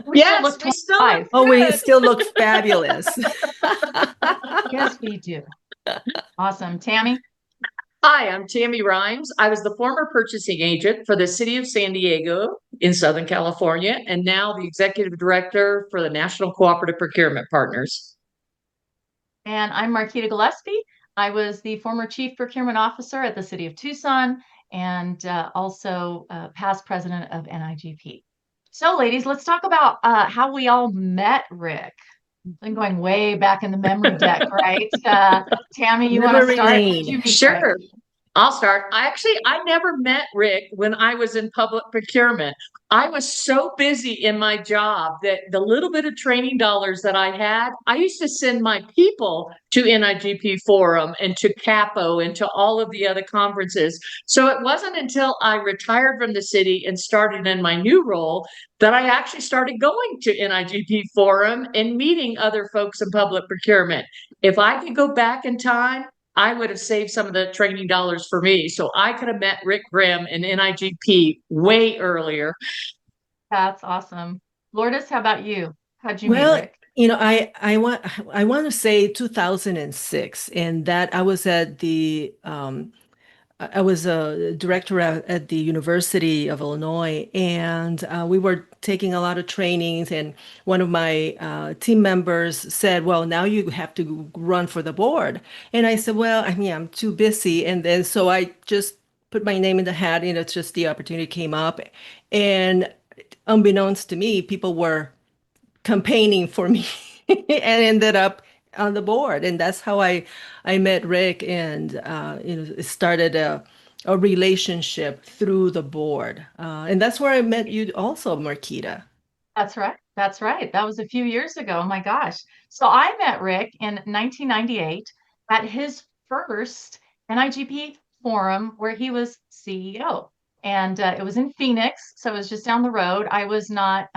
We still Yes, look we still 25. look Oh, we good. still look fabulous. Yes, we do. Awesome. Tammy? Hi, I'm Tammy Rhymes. I was the former purchasing agent for the city of San Diego in Southern California, and now the executive director for the National Cooperative Procurement Partners. And I'm Marquita Gillespie. I was the former Chief Procurement Officer at the city of Tucson and also past president of NIGP. So, ladies, let's talk about how we all met Rick. I'm going way back in the memory deck, right? Tammy, you want to Memory start? lane. Sure. I'll start. I never met Rick when I was in public procurement. I was so busy in my job that the little bit of training dollars that I had, I used to send my people to NIGP Forum and to CAPO and to all of the other conferences. So it wasn't until I retired from the city and started in my new role that I actually started going to NIGP Forum and meeting other folks in public procurement. If I could go back in time, I would have saved some of the training dollars for me. So I could have met Rick Grimm in NIGP way earlier. That's awesome. Lourdes, how about you? How'd you meet Well, Rick? I want to say 2006, and that I was at I was a director at the University of Illinois, and we were taking a lot of trainings. And one of my team members said, "Well, now you have to run for the board." And I said, "Well, I mean, I'm too busy." And then so I just put my name in the hat, and it's just the opportunity came up, and unbeknownst to me, people were campaigning for me and ended up on the board. And that's how I met Rick, and it started a relationship through the board. And that's where I met you also, Marquita. That's right. That's right. That was a few years ago. Oh my gosh. So I met Rick in 1998 at his first NIGP forum where he was CEO. And it was in Phoenix. So it was just down the road. I was not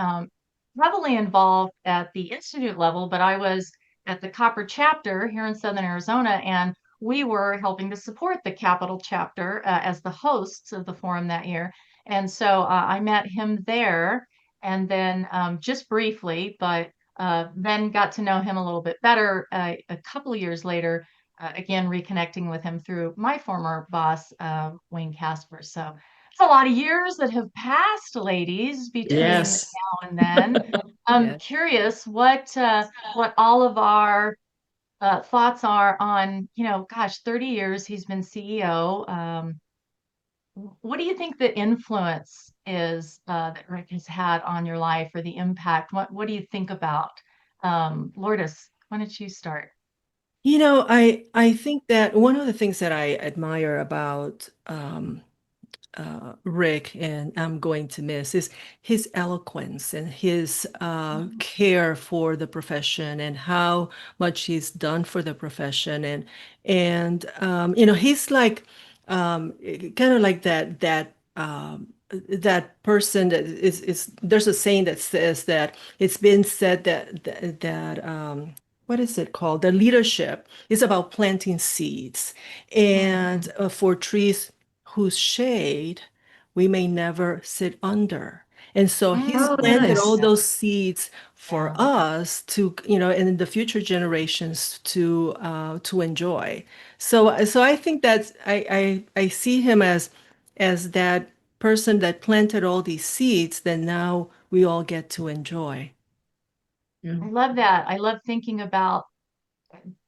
heavily involved at the institute level, but I was at the Copper chapter here in Southern Arizona. And we were helping to support the Capital chapter as the hosts of the forum that year. And so I met him there and then just briefly, but then got to know him a little bit better a couple of years later, again, reconnecting with him through my former boss, Wayne Casper. So it's a lot of years that have passed, ladies, between Yes. now and then. I'm Yes. curious what all of our thoughts are on, gosh, 30 years he's been CEO. What do you think the influence is that Rick has had on your life, or the impact? What do you think about? Lourdes, why don't you start? I think that one of the things that I admire about Rick, and I'm going to miss, is his eloquence and his care for the profession and how much he's done for the profession. And he's like kind of like that person that is there's a saying that says that it's been said that what is it called? The leadership is about planting seeds, and for trees whose shade we may never sit under. And so he's Oh, planted nice. all those seeds for Yeah. us to, and in the future generations to enjoy. So I think that's I see him as that person that planted all these seeds that now we all get to enjoy. I love that. I love thinking about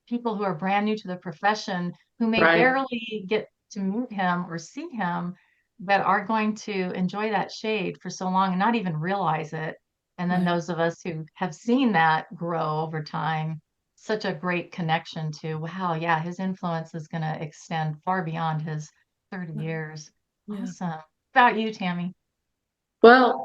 people who are brand new to the profession who may Right. barely get to meet him or see him, but are going to enjoy that shade for so long and not even realize it. And then Right. those of us who have seen that grow over time, such a great connection to, wow, yeah, his influence is going to extend far beyond his 30 years. Yeah. Awesome. About you, Tammy? Well,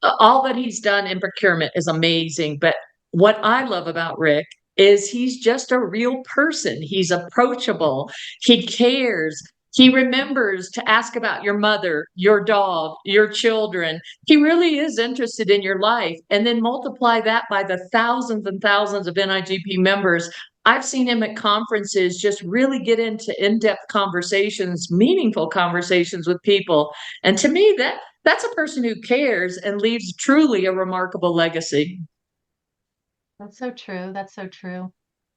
all that he's done in procurement is amazing. But what I love about Rick is he's just a real person. He's approachable. He cares. He remembers to ask about your mother, your dog, your children. He really is interested in your life. And then multiply that by the thousands and thousands of NIGP members. I've seen him at conferences just really get into in-depth conversations, meaningful conversations with people. And to me, that's a person who cares and leaves truly a remarkable legacy. That's so true. That's so true.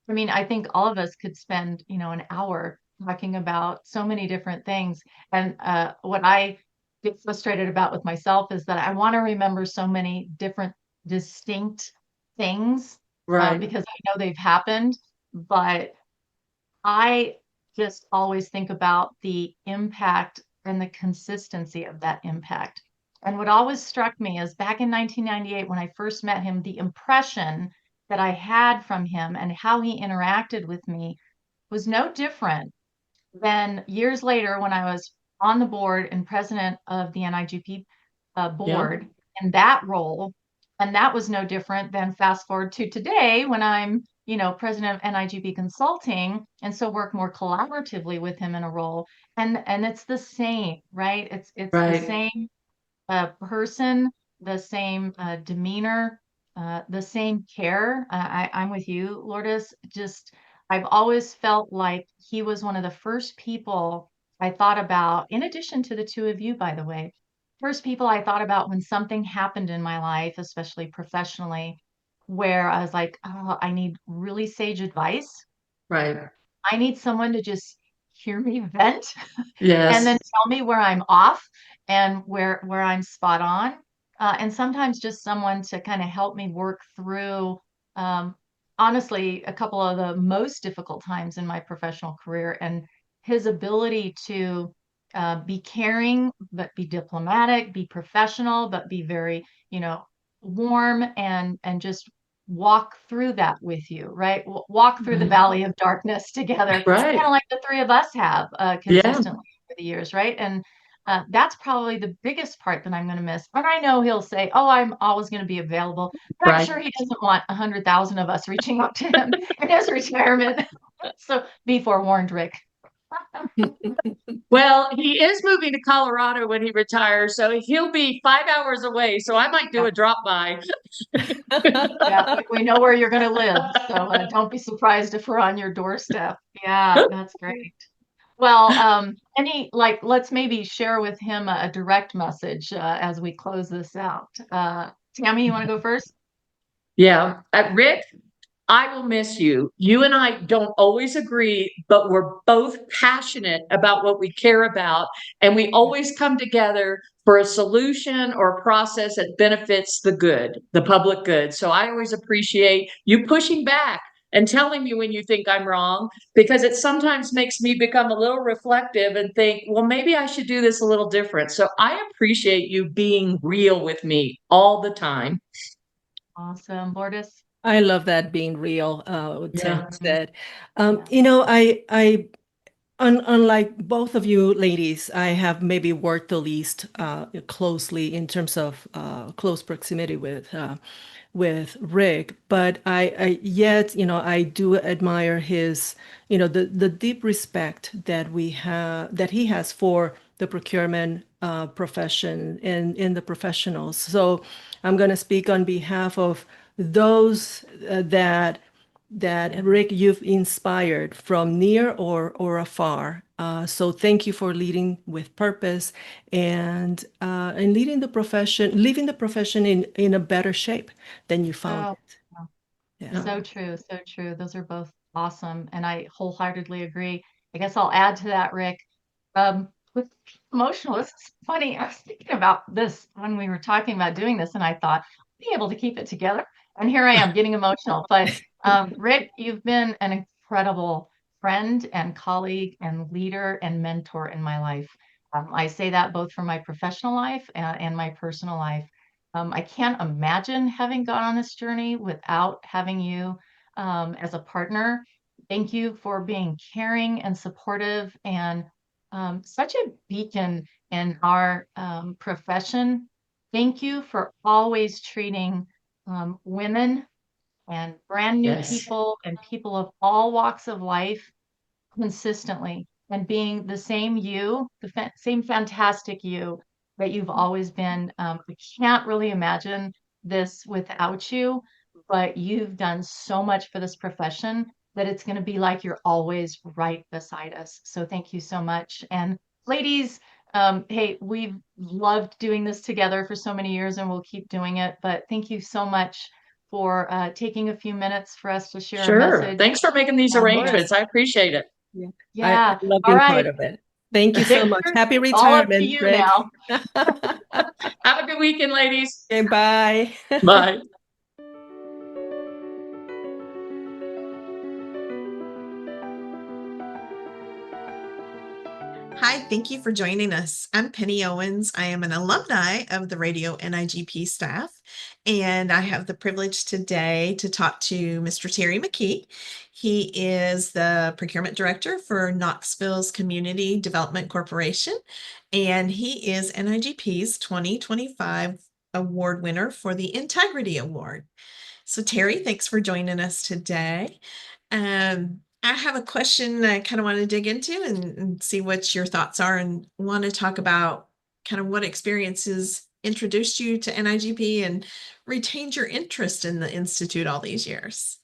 I mean, I think all of us could spend, an hour talking about so many different things. And what I get frustrated about with myself is that I want to remember so many different distinct things Right. because I know they've happened, but I just always think about the impact and the consistency of that impact. And what always struck me is back in 1998, when I first met him, the impression that I had from him and how he interacted with me was no different than years later when I was on the board and president of the NIGP Yeah. board in that role. And that was no different than fast forward to today when I'm, president of NIGP Consulting, and so work more collaboratively with him in a role. And it's the same, right? It's the Right. same person, the same demeanor, the same care. I'm with you, Lourdes. Just, I've always felt like he was one of the first people I thought about, in addition to the two of you, by the way, first people I thought about when something happened in my life, especially professionally, where I was like, oh, I need really sage advice. Right. I need someone to just hear me vent and then Yes. tell me where I'm off and where I'm spot on. And sometimes just someone to kind of help me work through, um, honestly, a couple of the most difficult times in my professional career. And his ability to be caring, but be diplomatic, be professional, but be very, warm and just walk through that with you, right? Walk through the valley of darkness together, kind Right. of like the three of us have Yeah. consistently the years, right? And that's probably the biggest part that I'm going to miss. But I know he'll say, "Oh, I'm always going to be available." But I'm Right. sure he doesn't want 100,000 of us reaching out to him in his retirement. So be forewarned, Rick. Well, he is moving to Colorado when he retires, so he'll be 5 hours away. So I might do a drop by. Yeah, we know where you're going to live, so don't be surprised if we're on your doorstep. Yeah, that's great. Well, let's maybe share with him a direct message as we close this out. Tammy, you want to go first? Yeah. Rick, I will miss you. You and I don't always agree, but we're both passionate about what we care about. And we always come together for a solution or a process that benefits the public good. So I always appreciate you pushing back and telling me when you think I'm wrong, because it sometimes makes me become a little reflective and think, well, maybe I should do this a little different. So I appreciate you being real with me all the time. Awesome. Lourdes? I love that being real, what Yeah. Tim said. Unlike both of you ladies, I have maybe worked the least closely in terms of close proximity with Rick, but I yet, I do admire his, the deep respect that he has for the procurement profession and in the professionals. So I'm going to speak on behalf of those that Rick, you've inspired from near or afar. So thank you for leading with purpose and leading leaving the profession in a better shape than you found Oh, it. wow. Yeah. So true, so true. Those are both awesome, and I wholeheartedly agree. I guess I'll add to that, Rick. With emotional, this is funny. I was thinking about this when we were talking about doing this, and I thought, I'll be able to keep it together. And here I am getting emotional. But Rick, you've been an incredible friend and colleague and leader and mentor in my life. I say that both for my professional life and my personal life. I can't imagine having gone on this journey without having you as a partner. Thank you for being caring and supportive and such a beacon in our profession. Thank you for always treating women and brand new Yes. people and people of all walks of life consistently and being the same you, same fantastic you that you've always been. I can't really imagine this without you, but you've done so much for this profession that it's going to be like you're always right beside us. So thank you so much. And ladies, hey, we've loved doing this together for so many years and we'll keep doing it. But thank you so much for taking a few minutes for us to share a Sure. message. Thanks for making these arrangements. I appreciate it. Yeah. Yeah. I love All being right. part of it. Thank you so much. Victor, Happy it's all up to retirement, you Rick. now. Have a good weekend, ladies. Okay, bye. Bye. Hi, thank you for joining us. I'm Penny Owens. I am an alumni of the Radio NIGP staff, and I have the privilege today to talk to Mr. Terry McKee. He is the procurement director for Knoxville's Community Development Corporation, and he is NIGP's 2025 award winner for the Integrity Award. So, Terry, thanks for joining us today. I have a question I kind of want to dig into and see what your thoughts are, and want to talk about kind of what experiences introduced you to NIGP and retained your interest in the Institute all these years.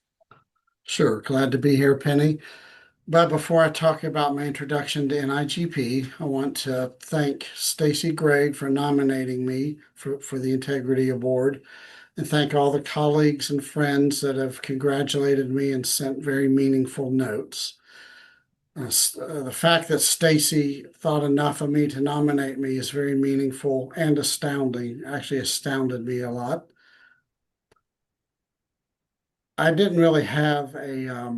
Sure, glad to be here, Penny. But before I talk about my introduction to NIGP, I want to thank Stacy Gregg for nominating me for the Integrity Award, and thank all the colleagues and friends that have congratulated me and sent very meaningful notes. The fact that Stacy thought enough of me to nominate me is very meaningful and astounding. Actually astounded me a lot. I didn't really have a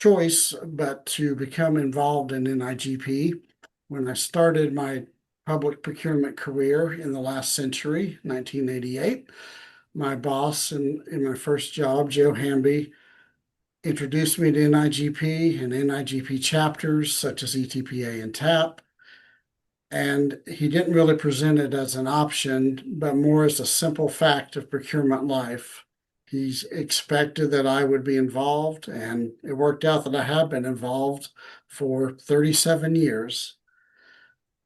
choice but to become involved in NIGP. When I started my public procurement career in the last century, 1988, my boss in my first job, Joe Hamby, introduced me to NIGP and NIGP chapters such as ETPA and TAP. And he didn't really present it as an option, but more as a simple fact of procurement life. He's expected that I would be involved, and it worked out that I have been involved for 37 years.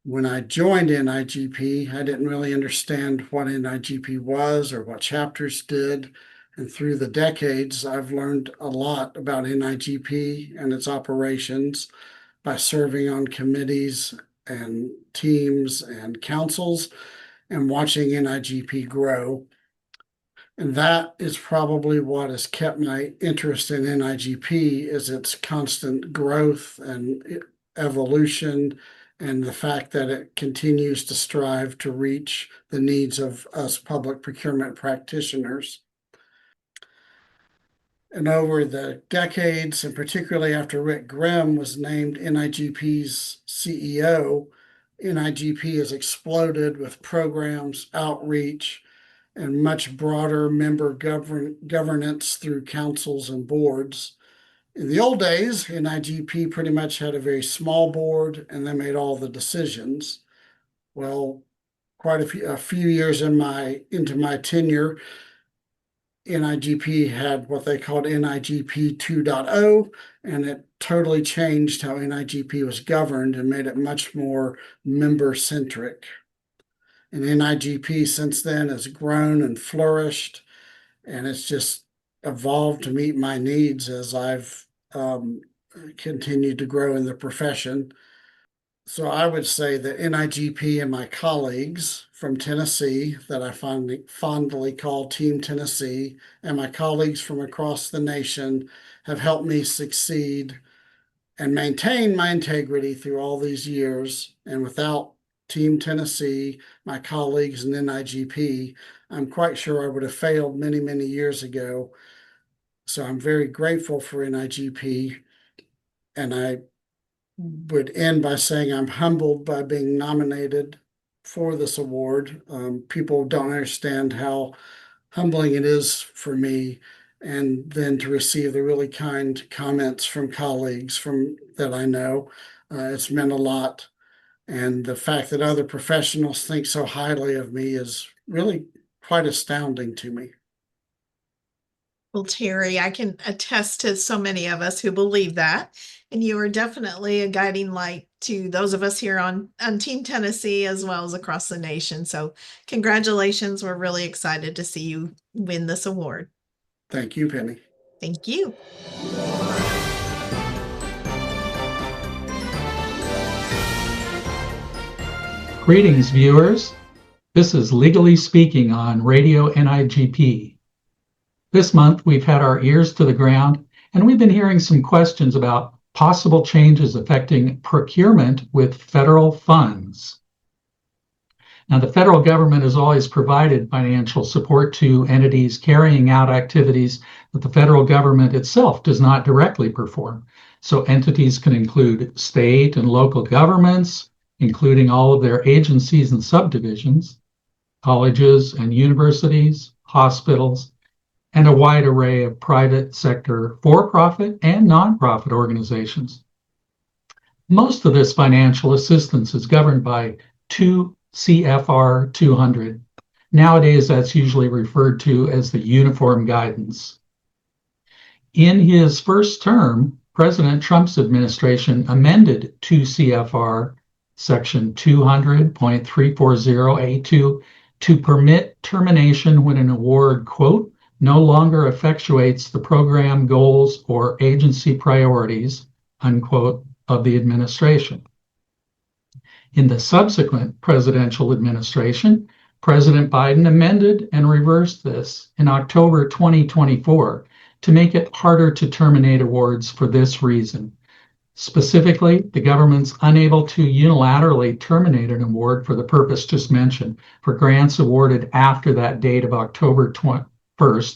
When I joined NIGP, I didn't really understand what NIGP was or what chapters did. And through the decades, I've learned a lot about NIGP and its operations by serving on committees and teams and councils and watching NIGP grow. And that is probably what has kept my interest in NIGP is its constant growth and evolution and the fact that it continues to strive to reach the needs of us public procurement practitioners. And over the decades, and particularly after Rick Grimm was named NIGP's CEO, NIGP has exploded with programs, outreach, and much broader member governance through councils and boards. In the old days, NIGP pretty much had a very small board and they made all the decisions. Well, quite a few years into my tenure, NIGP had what they called NIGP 2.0, and it totally changed how NIGP was governed and made it much more member-centric. And NIGP since then has grown and flourished, and it's just evolved to meet my needs as I've continued to grow in the profession. So I would say that NIGP and my colleagues from Tennessee, that I fondly call Team Tennessee, and my colleagues from across the nation have helped me succeed and maintain my integrity through all these years. And without Team Tennessee, my colleagues, and NIGP, I'm quite sure I would have failed many, many years ago. So I'm very grateful for NIGP, and I would end by saying I'm humbled by being nominated for this award. People don't understand how humbling it is for me, and then to receive the really kind comments from colleagues that I know. It's meant a lot. And the fact that other professionals think so highly of me is really quite astounding to me. Well, Terry, I can attest to so many of us who believe that. And you are definitely a guiding light to those of us here on Team Tennessee as well as across the nation. So congratulations. We're really excited to see you win this award. Thank you, Penny. Thank you. Greetings, viewers. This is Legally Speaking on Radio NIGP. This month, we've had our ears to the ground, and we've been hearing some questions about possible changes affecting procurement with federal funds. Now, the federal government has always provided financial support to entities carrying out activities that the federal government itself does not directly perform. So entities can include state and local governments, including all of their agencies and subdivisions, colleges and universities, hospitals, and a wide array of private sector for-profit and nonprofit organizations. Most of this financial assistance is governed by 2 CFR 200. Nowadays, that's usually referred to as the Uniform Guidance. In his first term, President Trump's administration amended 2 CFR Section 200.340A2 to permit termination when an award, quote, no longer effectuates the program goals or agency priorities, unquote, of the administration. In the subsequent presidential administration, President Biden amended and reversed this in October 2024 to make it harder to terminate awards for this reason. Specifically, the government's unable to unilaterally terminate an award for the purpose just mentioned for grants awarded after that date of October 1st,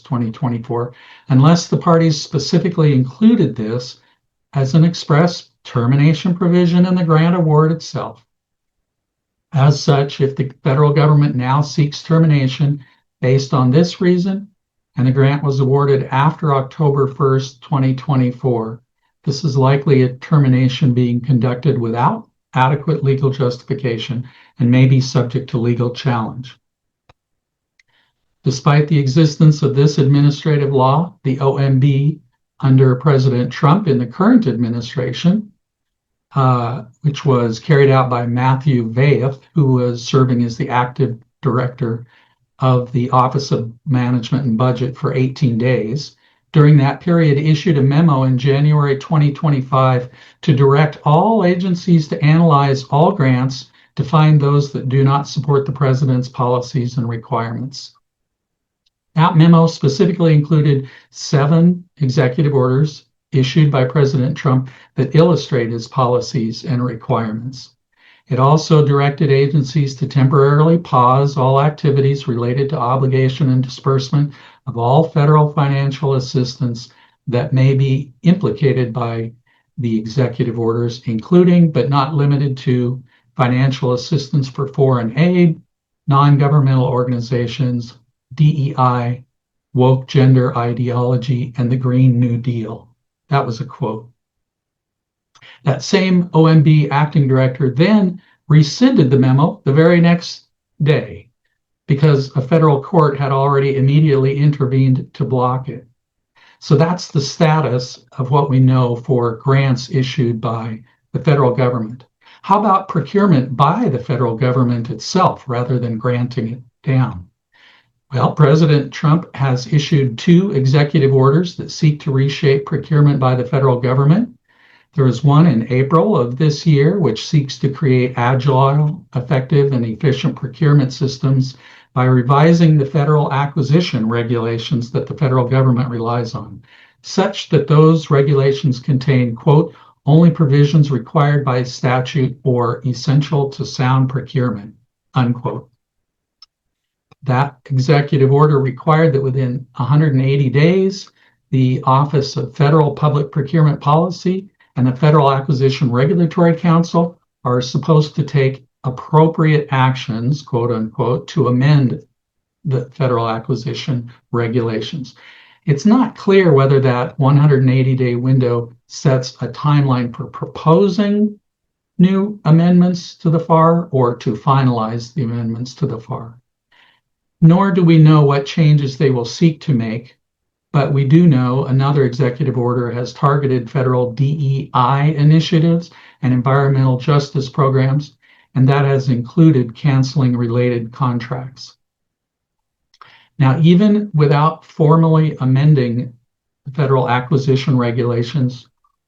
2024, unless the parties specifically included this as an express termination provision in the grant award itself. As such, if the federal government now seeks termination based on this reason and the grant was awarded after October 1st, 2024. This is likely a termination being conducted without adequate legal justification and may be subject to legal challenge. Despite the existence of this administrative law, the OMB under President Trump in the current administration, which was carried out by Matthew Vaeth, who was serving as the active director of the Office of Management and Budget for 18 days, during that period issued a memo in January 2025 to direct all agencies to analyze all grants to find those that do not support the president's policies and requirements. That memo specifically included 7 executive orders issued by President Trump that illustrate his policies and requirements. It also directed agencies to temporarily pause all activities related to obligation and disbursement of all federal financial assistance that may be implicated by the executive orders, including but not limited to financial assistance for foreign aid, non-governmental organizations, DEI, woke gender ideology, and the Green New Deal. That was a quote. That same OMB acting director then rescinded the memo the very next day because a federal court had already immediately intervened to block it. So that's the status of what we know for grants issued by the federal government. How about procurement by the federal government itself rather than granting it down? Well, President Trump has issued 2 executive orders that seek to reshape procurement by the federal government. There is one in April of this year, which seeks to create agile, effective, and efficient procurement systems by revising the federal acquisition regulations that the federal government relies on, such that those regulations contain, quote, only provisions required by statute or essential to sound procurement, unquote. That executive order required that within 180 days, the Office of Federal Public Procurement Policy and the Federal Acquisition Regulatory Council are supposed to take appropriate actions, quote unquote, to amend the federal acquisition regulations. It's not clear whether that 180-day window sets a timeline for proposing new amendments to the FAR or to finalize the amendments to the FAR. Nor do we know what changes they will seek to make, but we do know another executive order has targeted federal DEI initiatives and environmental justice programs, and that has included canceling related contracts. Now, even without formally amending the federal acquisition regulations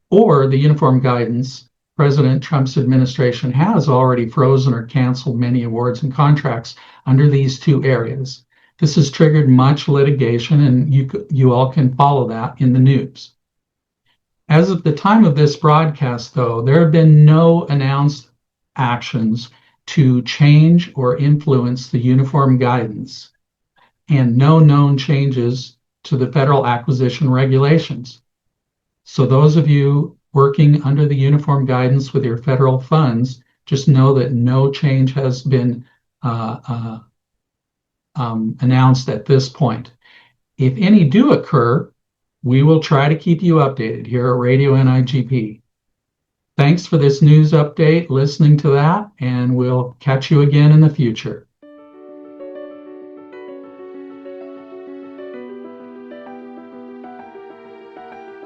or the uniform guidance, President Trump's administration has already frozen or canceled many awards and contracts under these 2 areas. This has triggered much litigation, and you all can follow that in the news. As of the time of this broadcast, though, there have been no announced actions to change or influence the uniform guidance and no known changes to the federal acquisition regulations. So those of you working under the uniform guidance with your federal funds, just know that no change has been announced at this point. If any do occur, we will try to keep you updated here at Radio NIGP. Thanks for this news update, listening to that, and we'll catch you again in the future.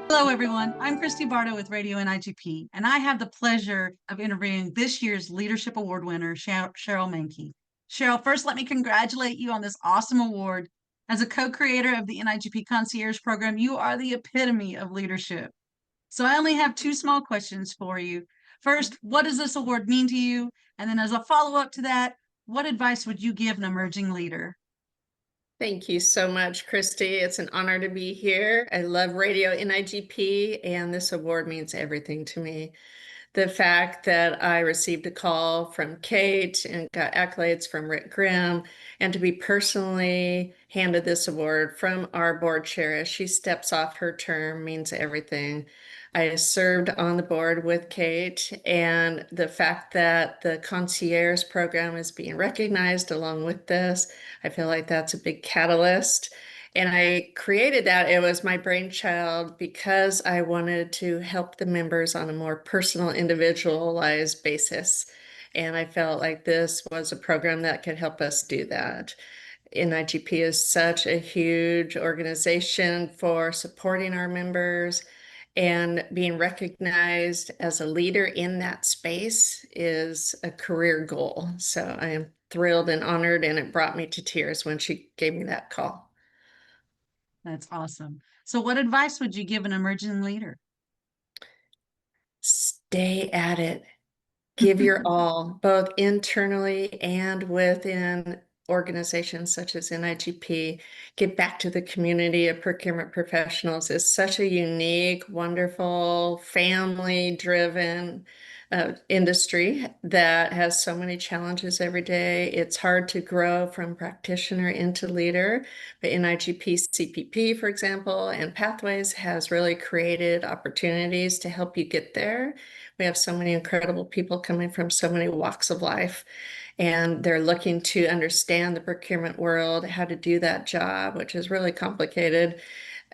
Hello, everyone. I'm Christy Bardo with Radio NIGP, and I have the pleasure of interviewing this year's Leadership Award winner, Cheryl Mankey. Cheryl, first, let me congratulate you on this awesome award. As a co-creator of the NIGP Concierge Program, you are the epitome of leadership. So I only have 2 small questions for you. First, what does this award mean to you? And then as a follow-up to that, what advice would you give an emerging leader? Thank you so much, Christy. It's an honor to be here. I love Radio NIGP, and this award means everything to me. The fact that I received a call from Kate and got accolades from Rick Grimm, and to be personally handed this award from our board chair as she steps off her term means everything. I served on the board with Kate, and the fact that the concierge program is being recognized along with this, I feel like that's a big catalyst. And I created that. It was my brainchild because I wanted to help the members on a more personal, individualized basis. And I felt like this was a program that could help us do that. NIGP is such a huge organization for supporting our members, and being recognized as a leader in that space is a career goal. So I am thrilled and honored, and it brought me to tears when she gave me that call. That's awesome. So what advice would you give an emerging leader? Stay at it. Give your all, both internally and within organizations such as NIGP. Get back to the community of procurement professionals. It's such a unique, wonderful, family-driven industry that has so many challenges every day. It's hard to grow from practitioner into leader, but NIGP CPP, for example, and Pathways has really created opportunities to help you get there. We have so many incredible people coming from so many walks of life, and they're looking to understand the procurement world, how to do that job, which is really complicated.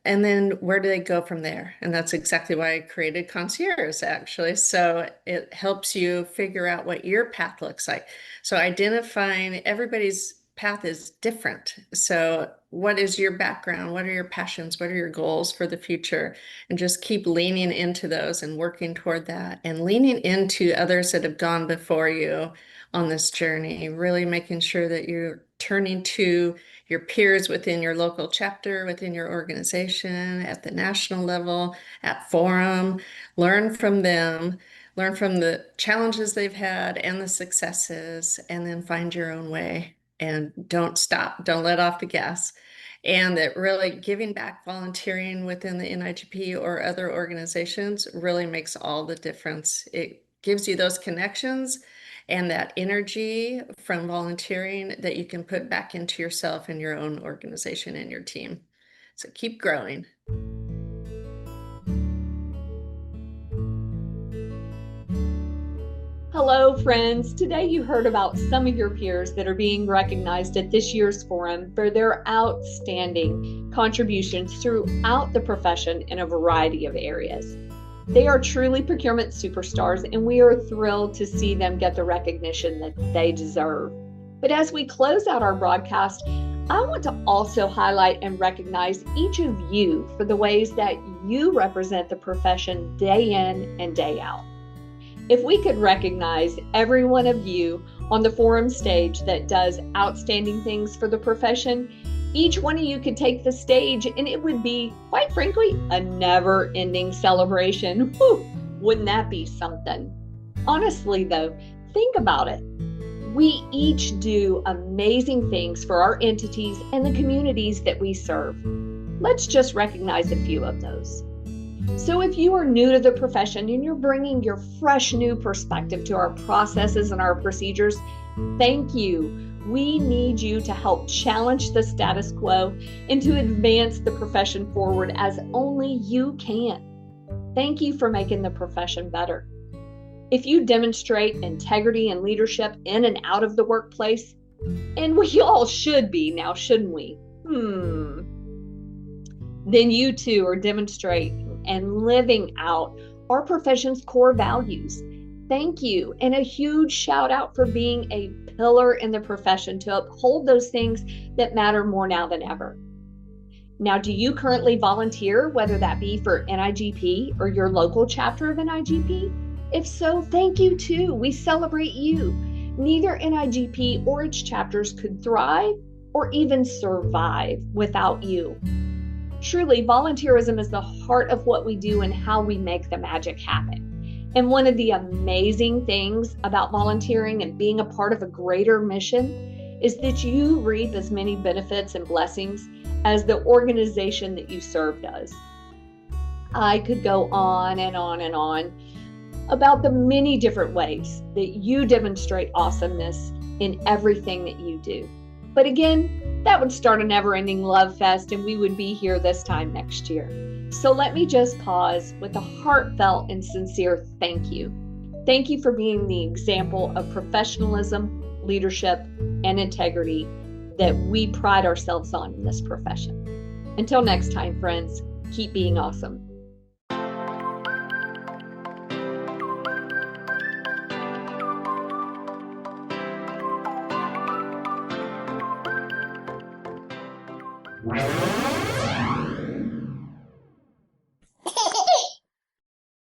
And then where do they go from there? And that's exactly why I created Concierge, actually. So it helps you figure out what your path looks like. So identifying everybody's path is different. So what is your background? What are your passions? What are your goals for the future? And just keep leaning into those and working toward that, and leaning into others that have gone before you on this journey, really making sure that you're turning to your peers within your local chapter, within your organization, at the national level, at forum. Learn from them, learn from the challenges they've had and the successes, and then find your own way. And don't stop, don't let off the gas. And that really giving back, volunteering within the NIGP or other organizations really makes all the difference. It gives you those connections and that energy from volunteering that you can put back into yourself and your own organization and your team. So keep growing. Hello, friends. Today you heard about some of your peers that are being recognized at this year's forum for their outstanding contributions throughout the profession in a variety of areas. They are truly procurement superstars, and we are thrilled to see them get the recognition that they deserve. But as we close out our broadcast, I want to also highlight and recognize each of you for the ways that you represent the profession day in and day out. If we could recognize every one of you on the forum stage that does outstanding things for the profession, each one of you could take the stage and it would be, quite frankly, a never-ending celebration. Whew, wouldn't that be something? Honestly, though, think about it. We each do amazing things for our entities and the communities that we serve. Let's just recognize a few of those. So if you are new to the profession and you're bringing your fresh new perspective to our processes and our procedures, thank you. We need you to help challenge the status quo and to advance the profession forward as only you can. Thank you for making the profession better. If you demonstrate integrity and leadership in and out of the workplace, and we all should be now, shouldn't we? Then you too are demonstrating and living out our profession's core values. Thank you, and a huge shout out for being a pillar in the profession to uphold those things that matter more now than ever. Now, do you currently volunteer, whether that be for NIGP or your local chapter of NIGP? If so, thank you too. We celebrate you. Neither NIGP or its chapters could thrive or even survive without you. Truly, volunteerism is the heart of what we do and how we make the magic happen. And one of the amazing things about volunteering and being a part of a greater mission is that you reap as many benefits and blessings as the organization that you serve does. I could go on and on and on about the many different ways that you demonstrate awesomeness in everything that you do. But again, that would start a never-ending love fest, and we would be here this time next year. So let me just pause with a heartfelt and sincere thank you. Thank you for being the example of professionalism, leadership, and integrity that we pride ourselves on in this profession. Until next time, friends, keep being awesome. Wow.